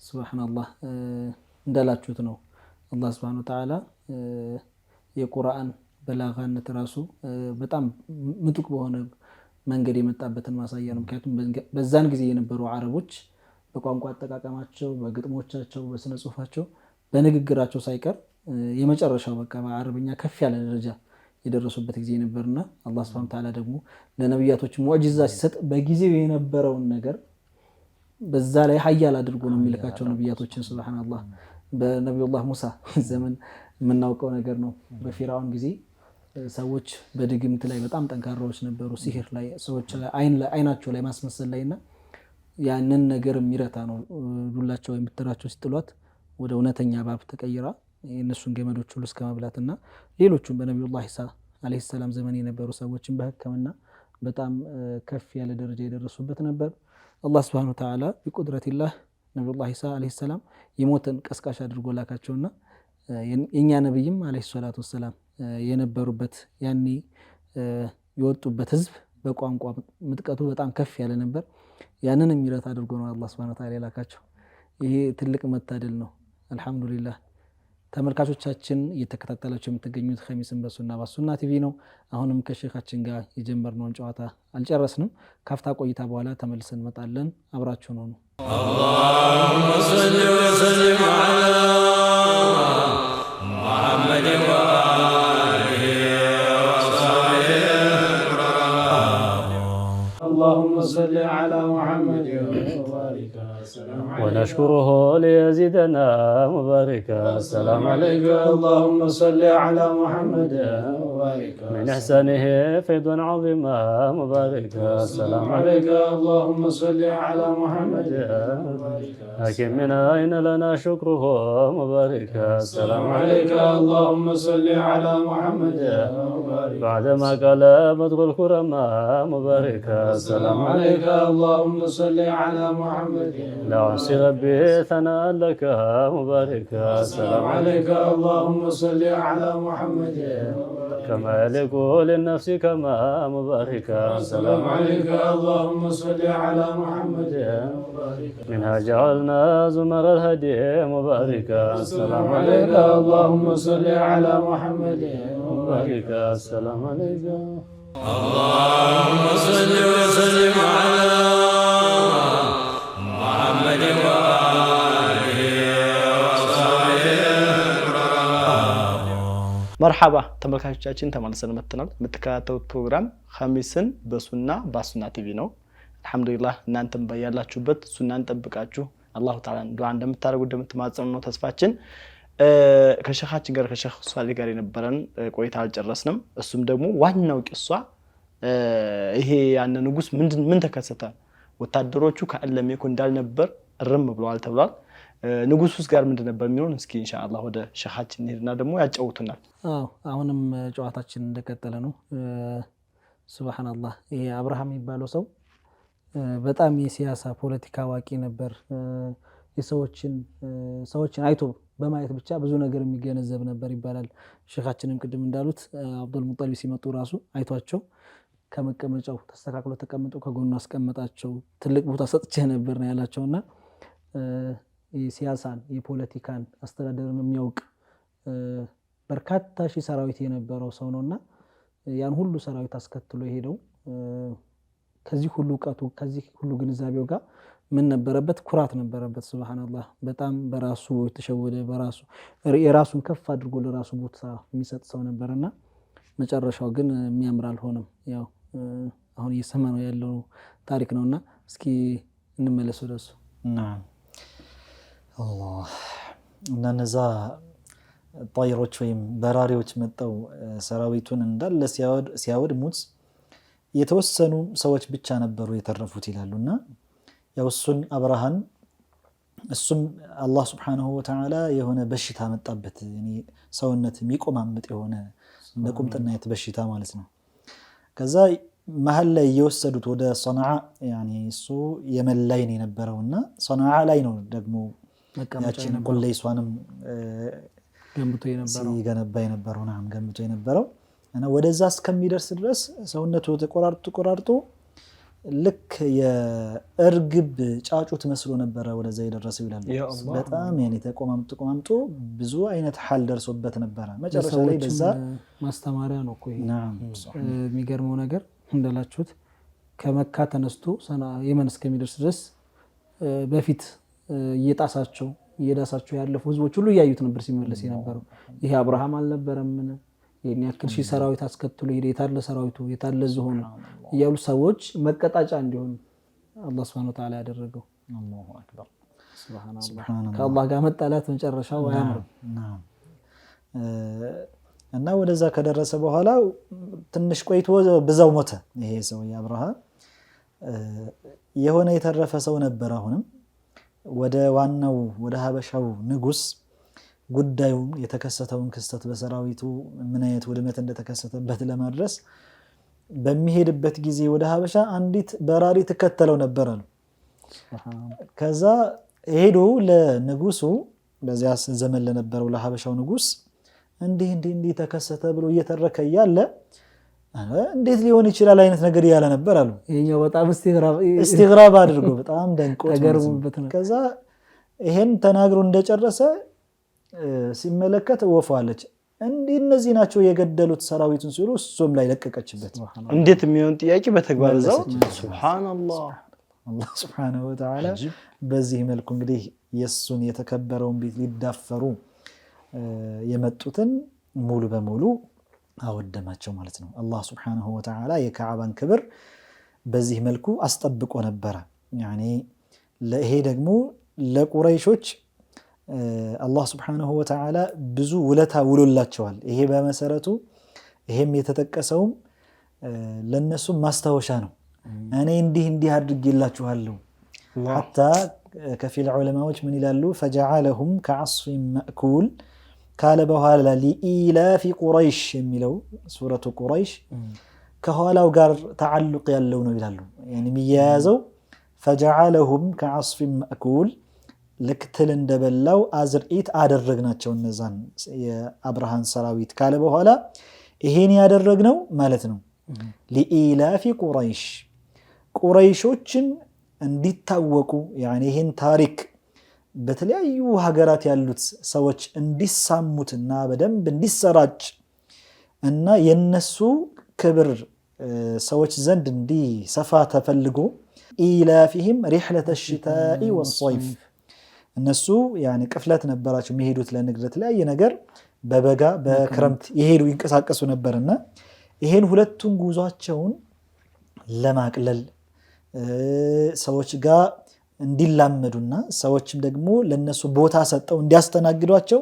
ሱብሃንአላህ እንዳላችሁት ነው አላህ Subhanahu Wa Ta'ala የቁርአን በላጋነት ራሱ በጣም ምጡቅ በሆነ መንገድ የመጣበትን ማሳያ ነው ምክንያቱም በዛን ጊዜ የነበሩ አረቦች በቋንቋ አጠቃቀማቸው በግጥሞቻቸው በስነ ጽሁፋቸው በንግግራቸው ሳይቀር የመጨረሻው በቃ በአረብኛ ከፍ ያለ ደረጃ የደረሱበት ጊዜ ነበርና አላህ Subhanahu Wa Ta'ala ደግሞ ለነብያቶች ሙዕጂዛ ሲሰጥ በጊዜው የነበረውን ነገር በዛ ላይ ኃያል አድርጎ ነው የሚልካቸው ነብያቶችን ሱብሃንአላህ በነብዩላህ ሙሳ ዘመን የምናውቀው ነገር ነው በፊራውን ጊዜ ሰዎች በድግምት ላይ በጣም ጠንካራዎች ነበሩ ሲህር ላይ ሰዎች አይናቸው ላይ ማስመሰል ላይና ያንን ነገር የሚረታ ነው ዱላቸው የምትራቸው ሲጥሏት ወደ እውነተኛ ባብ ተቀይራ የነሱን ገመዶች ሁሉ እስከማብላትና ሌሎችም በነብዩላህ ኢሳ አለይሂ ሰላም ዘመን የነበሩ ሰዎችን በህክምና በጣም ከፍ ያለ ደረጃ የደረሱበት ነበር አላህ Subhanahu Wa Ta'ala በቁድረቲላህ ነብዩላህ ኢሳ አለይሂ ሰላም የሞተን ቀስቃሽ አድርጎ ላካቸውና የኛ ነብይም አለይሂ ሰላቱ ወሰለም የነበሩበት ያኔ የወጡበት ህዝብ በቋንቋ ምጥቀቱ በጣም ከፍ ያለ ነበር ያንን የሚረታ አድርጎ ነው አላህ Subhanahu Wa Ta'ala ላካቸው ይሄ ትልቅ መታደል ነው አልহামዱሊላህ ተመልካቾቻችን እየተከታተላችሁ የምትገኙት ኸሚስን በሱና ቲቪ ነው አሁንም ከሼኻችን ጋር የጀመርነውን ጨዋታ አልጨረስንም ካፍታ ቆይታ በኋላ ተመልሰን እንመጣለን አብራችሁ ነው
اللهم صل وسلم على محمد وآله وصحبه
اللهم صل على محمد وبارك وسلم
ونشكره ليزيدنا مباركا السلام عليك
اللهم صل على محمد وبارك
من إحسانه فيض عظيما مباركا السلام
عليك اللهم صل على محمد
لكن من أين لنا شكره مباركا السلام
عليك اللهم صل على محمد
بعدما قال بدر الكرماء مباركا السلام
عليك اللهم صل على محمد
لا أحصي ربي ثناء لك مباركا السلام
عليك اللهم صل على محمد
كما يليق للنفس كما مباركا
السلام عليك اللهم صل على محمد
منها جعلنا زمر الهدي مباركا السلام
عليك اللهم صل على محمد
مباركا السلام عليك
اللهم صل وسلم على محمد وآله وصحبه
መርሐባ ተመልካቾቻችን ተመልሰን መጥተናል። የምትከታተሉት ፕሮግራም ኸሚስን በሱና በሱና ቲቪ ነው። አልহামዱሊላህ እናንተም በያላችሁበት ሱናን ጠብቃችሁ አላሁ ተዓላ ዱዓ እንደምታደርጉ እንደምትማጸኑ ነው ተስፋችን። ከሸኻችን ጋር ከሸኽ ሷሊ ጋር የነበረን ቆይታ አልጨረስንም። እሱም ደግሞ ዋናው ቂሷ ይሄ ያን ንጉስ ምን ተከሰተ ወታደሮቹ ከአለሜኮ እንዳልነበር እርም ብለዋል ተብሏል። ንጉሱስ ጋር ምንድን ነበር የሚሆን እስኪ ኢንሻአላህ ወደ ሸኻችን እንሄድና ደግሞ ያጫውቱናል።
አሁንም ጨዋታችን እንደቀጠለ ነው። ሱብሃንአላህ ይሄ አብርሃም የሚባለው ሰው በጣም የሲያሳ ፖለቲካ አዋቂ ነበር። ሰዎችን አይቶ በማየት ብቻ ብዙ ነገር የሚገነዘብ ነበር ይባላል። ሸኻችንም ቅድም እንዳሉት አብዱል ሙጠሊብ ሲመጡ ራሱ አይቷቸው ከመቀመጫው ተስተካክሎ ተቀምጦ ከጎኑ አስቀመጣቸው። ትልቅ ቦታ ሰጥቼ ነበር ነው ያላቸውና የሲያሳን የፖለቲካን አስተዳደርን የሚያውቅ በርካታ ሺህ ሰራዊት የነበረው ሰው ነውና ያን ሁሉ ሰራዊት አስከትሎ ሄደው ከዚህ ሁሉ ዕውቀቱ ከዚህ ሁሉ ግንዛቤው ጋር ምን ነበረበት? ኩራት ነበረበት። ሱብሃንአላህ በጣም በራሱ የተሸወደ በራሱ የራሱን ከፍ አድርጎ ለራሱ ቦታ የሚሰጥ ሰው ነበርና መጨረሻው ግን የሚያምር አልሆነም። ያው አሁን እየሰማነው ያለው ታሪክ ነውና እስኪ እንመለስ ወደሱ።
አላህ እነዛ ጣይሮች ወይም በራሪዎች መጣው ሰራዊቱን እንዳለ ሲያወድሙት የተወሰኑ ሰዎች ብቻ ነበሩ የተረፉት ይላሉና ያው እሱን አብርሃን እሱም አላህ Subhanahu Wa Ta'ala የሆነ በሽታ መጣበት። ሰውነት የሚቆማምጥ የሆነ እንደ ቁምጥናየት በሽታ ማለት ነው። ከዛ መሃል ላይ እየወሰዱት ወደ ሶናዓ እሱ የመን ላይ ነው የነበረውና ሶናዓ ላይ ነው ደግሞ ያቺን ቁለይሷንም ገንብቶ የነበረው እና ወደዛ እስከሚደርስ ድረስ ሰውነቱ ተቆራርጦ ልክ የእርግብ ጫጩት መስሎ ነበረ ወደዛ የደረሰው ይላል። በጣም ተቆማምጦ ብዙ አይነት ሐል ደርሶበት ነበረ። መጨረሻ ላይ በዛ
ማስተማሪያ ነው እኮ ይሄ። የሚገርመው ነገር እንዳላችሁት ከመካ ተነስቶ የመን እስከሚደርስ ድረስ በፊት እየዳሳቸው ያለፉ ህዝቦች ሁሉ ያዩት ነበር ሲመለስ የነበረው። ይሄ አብርሃም አልነበረም ይሄን ያክል ሺህ ሰራዊት አስከትሎ የታለ ሰራዊቱ የታለ ዝሆኑ እያሉ ሰዎች መቀጣጫ እንዲሆን አላህ Subhanahu Wa Ta'ala ያደረገው።
አላሁ አክበር
ሱብሃንአላህ። ከአላህ ጋር መጣላት መጨረሻው አያምርም። እና ወደዛ ከደረሰ በኋላ ትንሽ ቆይቶ በዛው ሞተ ይሄ ሰው አብርሃም። የሆነ የተረፈ ሰው ነበር። አሁንም ወደ ዋናው ወደ ሀበሻው ንጉስ ጉዳዩን የተከሰተውን ክስተት በሰራዊቱ ምን አይነት ውድመት እንደተከሰተበት ለማድረስ በሚሄድበት ጊዜ ወደ ሀበሻ አንዲት በራሪ ተከተለው ነበር አሉ። ከዛ ሄዶ ለንጉሱ በዚያ ዘመን ለነበረው ለሀበሻው ንጉስ እንዲህ ተከሰተ ብሎ እየተረከ ያለ እንዴት ሊሆን ይችላል አይነት ነገር ያለ ነበር አሉ። ይሄኛው በጣም
እስቲግራብ አድርጎ በጣም ደንቆት ነው። ከዛ ይሄን ተናግሮ እንደጨረሰ ሲመለከት ወፋለች እነዚህ ናቸው የገደሉት ሰራዊቱን ሲሉ እሱም ላይ ለቀቀችበት።
እንዴት የሚሆን ጥያቄ በተግባር ዘው ሱብሃንአላህ።
አላህ Subhanahu Wa Ta'ala በዚህ መልኩ እንግዲህ የሱን የተከበረውን ቤት ሊዳፈሩ የመጡትን ሙሉ በሙሉ አወደማቸው ማለት ነው። አላህ Subhanahu Wa Ta'ala የካዕባን ክብር በዚህ መልኩ አስጠብቆ ነበር። ለይሄ ደግሞ ለቁረይሾች አላህ Subhanahu Wa Ta'ala ብዙ ውለታ ውሎላቸዋል። ይሄ በመሰረቱ ይሄም የተጠቀሰው ለነሱ ማስታወሻ ነው። እኔ እንዲህ አድርጌላችኋለሁ። حتى ከፊል ዑለማዎች ምን ይላሉ? فجعلهم كعصف مأكول ካለ በኋላ لإيلاف قريش የሚለው ሱረቱ ቁረይሽ ከኋላው ጋር ተዓልቅ ያለው ነው ይላሉ። የሚያያዘው فجعلهم كعصف مأكول ለክትል እንደበላው አዝርኢት አደረግናቸው እነዛን የአብርሃን ሰራዊት ካለ በኋላ ይሄን ያደረግነው ማለት ነው لإيلاف قريش ቁረይሾችን እንዲታወቁ ይሄን ታሪክ በተለያዩ ሀገራት ያሉት ሰዎች እንዲሳሙትና በደንብ እንዲሰራጭ እና የነሱ ክብር ሰዎች ዘንድ እንዲሰፋ ተፈልጎ ኢላፊህም رحلة الشتاء والصيف እነሱ ቅፍለት ነበራቸው የሚሄዱት ለንግድ ለተለያየ ነገር በበጋ በክረምት ይሄዱ ይንቀሳቀሱ ነበርና ይሄን ሁለቱን ጉዟቸውን ለማቅለል ሰዎች ጋር እንዲላመዱና ሰዎችም ደግሞ ለነሱ ቦታ ሰጠው እንዲያስተናግዷቸው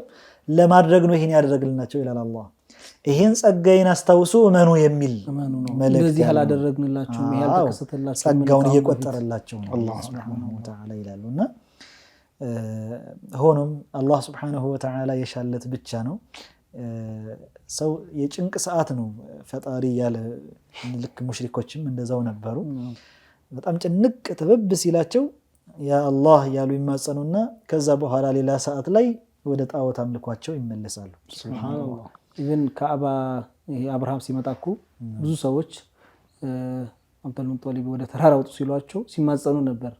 ለማድረግ ነው ይሄን ያደረግልናቸው ይላል አላህ። ይሄን ጸጋዬን አስታውሱ እመኑ የሚል መልእክት
እንደዚህ ያላደረግንላችሁ ይሄ ያልተከሰተላችሁ
ጸጋውን እየቆጠረላቸው ነው አላህ Subhanahu Wa Ta'ala ይላሉና ሆኖም አላህ Subhanahu Wa Ta'ala የሻለት ብቻ ነው። ሰው የጭንቅ ሰዓት ነው ፈጣሪ ያለ ልክ ሙሽሪኮችም እንደዛው ነበሩ። በጣም ጭንቅ ተበብ ሲላቸው ያ አላህ ያሉ ይማጸኑና ከዛ በኋላ ሌላ ሰዓት ላይ ወደ ጣዖት አምልኳቸው ይመለሳሉ።
ሱብሃንአላህ ኢቭን ካዕባ ይሄ አብርሃም ሲመጣኩ ብዙ ሰዎች አብዱል ሙጠሊብ ወደ ተራራ ወጡ ሲሏቸው ሲማጸኑ ነበር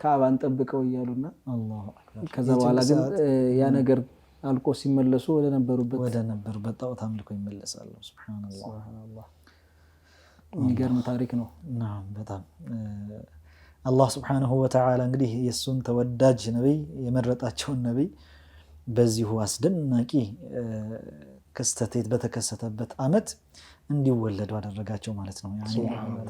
ካዕባን ጠብቀው ይያሉና አላሁ አክበር። ከዛ በኋላ ግን ያ ነገር አልቆ ሲመለሱ ወደ ነበሩበት
ጣዖት አምልኮ ይመለሳሉ። ሱብሃንአላህ
የሚገርም ታሪክ ነው።
በጣም አላህ Subhanahu Wa Ta'ala እንግዲህ የሱን ተወዳጅ ነብይ የመረጣቸውን ነብይ በዚሁ አስደናቂ ክስተት በተከሰተበት አመት እንዲወለዱ አደረጋቸው ማለት ነው።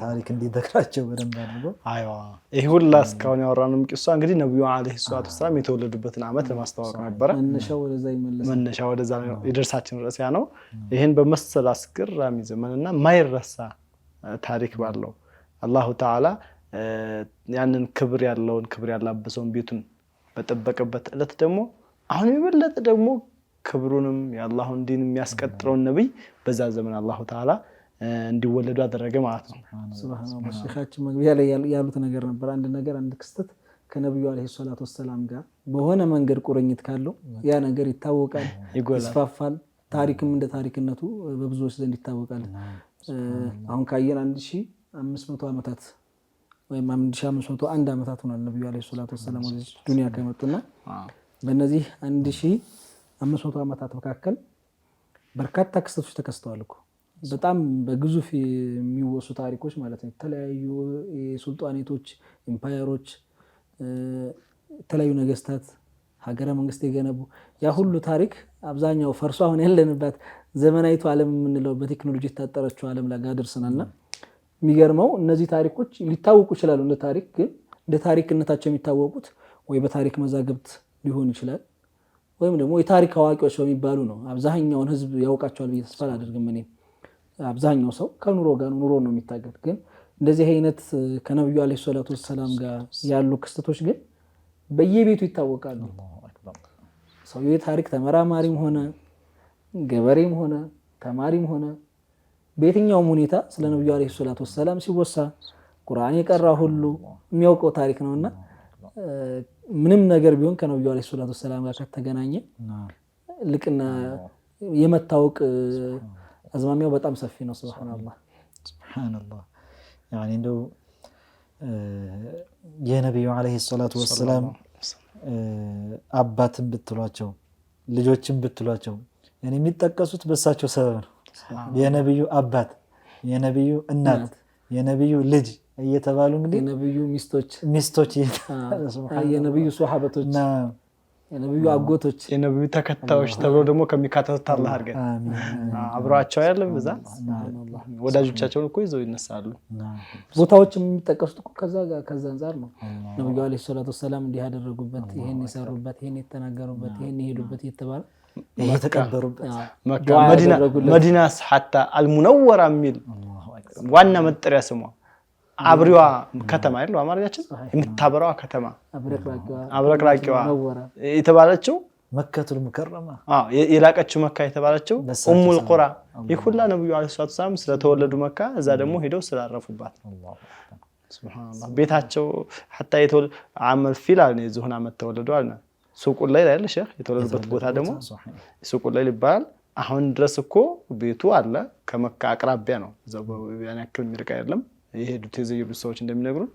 ታሪክ እንዲዘክራቸው በደንብ አድርጎ
አይዋ ይሄ ሁላ እስካሁን ያወራነው ቂሷ እንግዲህ ነብዩ አለይሂ ሰላቱ ወሰለም የተወለዱበትን አመት ለማስተዋወቅ ነበር። መነሻው ወደዛ የደርሳችን ርዕስ ያ ነው። ይሄን በመሰል አስገራሚ ዘመንና ማይረሳ ታሪክ ባለው አላሁ ተዓላ ያንን ክብር ያላበሰውን ቤቱን በጠበቀበት ዕለት ደግሞ አሁን የበለጠ ደግሞ ክብሩንም የአላህን ዲን የሚያስቀጥረውን ነብይ በዛ ዘመን አላሁ ተዓላ እንዲወለዱ አደረገ ማለት ነው።
ሱብሃንአላህ ሸኻችን መግቢያ ላይ ያሉት ነገር ነበር። አንድ ክስተት ከነብዩ አለይሂ ሰላቱ ወሰላም ጋር በሆነ መንገድ ቁርኝት ካለው ያ ነገር ይታወቃል፣ ይስፋፋል። ታሪክም እንደ ታሪክነቱ በብዙዎች ዘንድ ይታወቃል። አሁን ካየን 1500 ዓመታት ወይም 1501 ዓመታት ሆኗል ነብዩ አለይሂ ሰላቱ ወሰላም ወደ ዱንያ ከመጡና በእነዚህ 1500 ዓመታት መካከል በርካታ ክስተቶች ተከስተዋል እኮ በጣም በግዙፍ የሚወሱ ታሪኮች ማለት ነው። የተለያዩ የሱልጣኔቶች ኢምፓየሮች የተለያዩ ነገስታት ሀገረ መንግስት የገነቡ ያ ሁሉ ታሪክ አብዛኛው ፈርሶ አሁን ያለንበት ዘመናዊቱ ዓለም የምንለው በቴክኖሎጂ የታጠረችው ዓለም ላይ ደርሰናልና የሚገርመው እነዚህ ታሪኮች ሊታወቁ ይችላሉ እንደ ታሪክ ግን እንደ ታሪክነታቸው የሚታወቁት ወይ በታሪክ መዛግብት ሊሆን ይችላል ወይም ደግሞ የታሪክ አዋቂዎች በሚባሉ ነው። አብዛኛውን ህዝብ ያውቃቸዋል ብዬ ተስፋ አደርግም። እኔ አብዛኛው ሰው ከኑሮ ጋር ኑሮ ነው የሚታገል። ግን እንደዚህ አይነት ከነብዩ አለይሂ ሰላቱ ወሰላም ጋር ያሉ ክስተቶች ግን በየቤቱ ይታወቃሉ። ሰው የታሪክ ተመራማሪም ሆነ ገበሬም ሆነ ተማሪም ሆነ በየትኛውም ሁኔታ ስለ ነብዩ አለይሂ ሰላቱ ወሰላም ሲወሳ ቁርአን የቀራ ሁሉ የሚያውቀው ታሪክ ነውና ምንም ነገር ቢሆን ከነብዩ አለይሂ ሰላቱ ወሰላም ጋር ከተገናኘ ልቅና የመታወቅ አዝማሚያው በጣም ሰፊ ነው። ሱብሃንአላህ
ያኒ እንደው የነብዩ አለይሂ ሰላቱ ወሰላም አባትን ብትሏቸው ልጆችን ብትሏቸው ያኒ የሚጠቀሱት በሳቸው ሰበብ ነው። የነብዩ አባት የነብዩ እናት የነብዩ ልጅ እየተባሉ እንግዲህ
የነብዩ
ሚስቶች
የነብዩ ሱሐበቶች የነብዩ አጎቶች
የነብዩ ተከታዮች ተብሎ ደግሞ ከሚካተቱት አላህ አድርገን አብሯቸው ያለው በዛ ወዳጆቻቸውን እኮ ይዘው ይነሳሉ።
ቦታዎችም የሚጠቀሱት እኮ ከዛ አንፃር ነው። ነብዩ አለይሂ ሰላቱ ወሰላም እንዲህ ያደረጉበት ይሄን የሰሩበት ይሄን የተናገሩበት ይሄን የሄዱበት እየተባለ
የተቀበሩበት
መካ መዲናስ ሐታ አልሙነወራ የሚል ዋና መጠሪያ ስሟ አብሪዋ ከተማ አይደል አማርኛችን የምታበራዋ ከተማ አብረቅራቂዋ የተባለችው
መከቱል ሙከረማ
የላቀችው መካ የተባለችው ኡሙል ቁራ ይሁላ ነብዩ አለይሂ ሰላቱ ወሰላም ስለተወለዱ መካ እዛ ደግሞ ሄደው ስላረፉባት ሱብሃንአላህ ቤታቸው ሐታ የተወለዱ አመል ፊላል ነው የዙህና መተወለዱ አለና ሱቁል ላይ አይደል ሼህ የተወለዱበት ቦታ ደግሞ ሱቁል ላይ ይባላል። አሁን ድረስ እኮ ቤቱ አለ ከመካ አቅራቢያ ነው እዛው ያን ያክል የሚርቅ አይደለም። የሄዱት የዘየዱ ሰዎች እንደሚነግሩን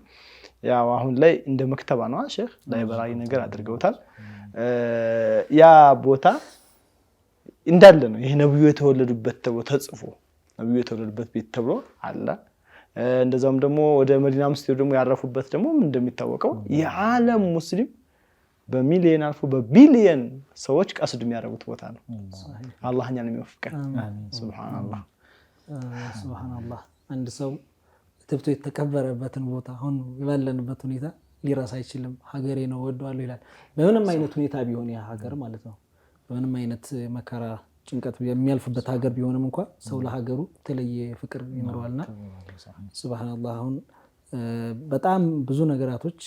ያው አሁን ላይ እንደ መክተባ ነው ሼህ ላይብራሪ ነገር አድርገውታል። ያ ቦታ እንዳለ ነው ይሄ ነብዩ የተወለዱበት ተብሎ ተጽፎ ነብዩ የተወለዱበት ቤት ተብሎ አለ። እንደዛውም ደግሞ ወደ መዲና ሙስሊም ደግሞ ያረፉበት ደግሞ እንደሚታወቀው የዓለም ሙስሊም በሚሊዮን አልፎ በቢሊዮን ሰዎች ቀስድ የሚያደርጉት ቦታ ነው። አላህ እኛን የሚወፍቀን። ሱብሃንአላህ
ሱብሃንአላህ። አንድ ሰው ትብቶ የተቀበረበትን ቦታ አሁን ባለንበት ሁኔታ ሊረሳ አይችልም። ሀገሬ ነው ወደዋለሁ ይላል። በምንም አይነት ሁኔታ ቢሆን ያ ሀገር ማለት ነው በምንም አይነት መከራ ጭንቀት የሚያልፍበት ሀገር ቢሆንም እንኳን ሰው ለሀገሩ የተለየ ፍቅር ይኖረዋልና ሱብሃንአላህ። አሁን በጣም ብዙ ነገራቶች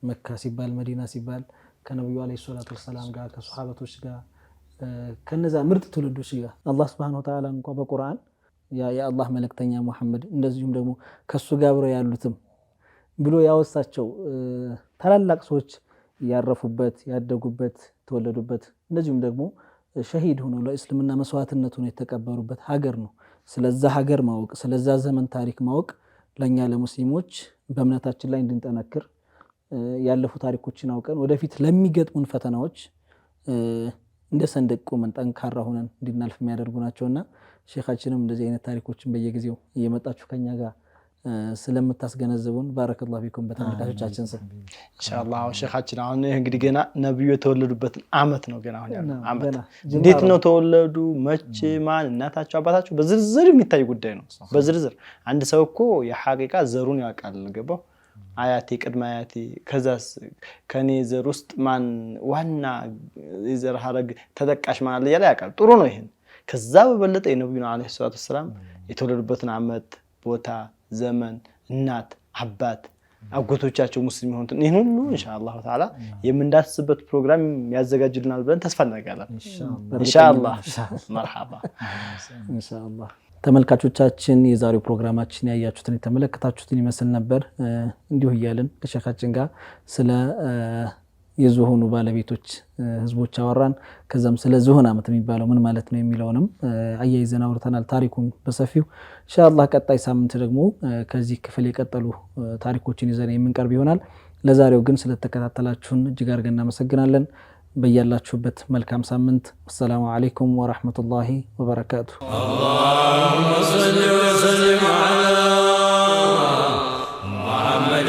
መካ ሲባል መዲና ሲባል ከነብዩ አለይሂ ሰላቱ ወሰላም ጋር ከሱሐበቶች ጋር ከነዛ ምርጥ ትውልዶች ጋር አላህ ሱብሃነሁ ወተዓላ እንኳን በቁርአን የአላህ መልእክተኛ ሙሐመድ እንደዚሁም ደግሞ ከሱ ጋር አብረው ያሉትም ብሎ ያወሳቸው ታላላቅ ሰዎች ያረፉበት ያደጉበት ተወለዱበት እንደዚሁም ደግሞ ሸሂድ ሆነው ለእስልምና መስዋዕትነት ሆነው የተቀበሩበት ሀገር ነው። ስለዛ ሀገር ማወቅ ስለዛ ዘመን ታሪክ ማወቅ ለኛ ለሙስሊሞች በእምነታችን ላይ እንድንጠነክር ያለፉ ታሪኮችን አውቀን ወደፊት ለሚገጥሙን ፈተናዎች እንደ ሰንደቅ ቆመን ጠንካራ ሆነን እንድናልፍ የሚያደርጉ ናቸውና ሼኻችንም እንደዚህ አይነት ታሪኮችን በየጊዜው እየመጣችሁ ከኛ ጋር ስለምታስገነዝቡን ባረከላሁ ፊኩም በተመልካቾቻችን ስም
ኢንሻአላህ። ሼኻችን አሁን እንግዲህ ገና ነብዩ የተወለዱበት አመት ነው። ገና አሁን ያለው አመት እንዴት ነው ተወለዱ፣ መቼ፣ ማን፣ እናታቸው፣ አባታቸው በዝርዝር የሚታይ ጉዳይ ነው። በዝርዝር አንድ ሰው እኮ የሐቂቃ ዘሩን ያውቃል። ገባው አያቴ ቅድመ አያቴ ከዛስ ከኔ ዘር ውስጥ ማን ዋና የዘር ሐረግ ተጠቃሽ ማን አለ ያለ ያውቃል። ጥሩ ነው። ይሄን ከዛ በበለጠ የነብዩ አለይሂ ሰላቱ ወሰላም የተወለዱበትን አመት፣ ቦታ፣ ዘመን፣ እናት፣ አባት፣ አጎቶቻቸው ሙስሊም ሆኑትን ይሄን ሁሉ ኢንሻአላህ ተዓላ የምንዳስስበት ፕሮግራም ያዘጋጅልናል ብለን ተስፋ እናደርጋለን። ኢንሻአላህ መርሐባ
ኢንሻአላህ። ተመልካቾቻችን የዛሬው ፕሮግራማችን ያያችሁትን የተመለከታችሁትን ይመስል ነበር። እንዲሁ እያልን ከሼኻችን ጋር ስለ የዝሆኑ ባለቤቶች ህዝቦች አወራን። ከዛም ስለ ዝሆን አመት የሚባለው ምን ማለት ነው የሚለውንም አያይዘን አውርተናል ታሪኩን በሰፊው። ኢንሻአላህ ቀጣይ ሳምንት ደግሞ ከዚህ ክፍል የቀጠሉ ታሪኮችን ይዘን የምንቀርብ ይሆናል። ለዛሬው ግን ስለተከታተላችሁን እጅግ አድርገን እናመሰግናለን። በያላችሁበት መልካም ሳምንት። ወሰላሙ አለይኩም ወራህመቱላሂ ወበረካቱ።
اللهم صل وسلم على محمد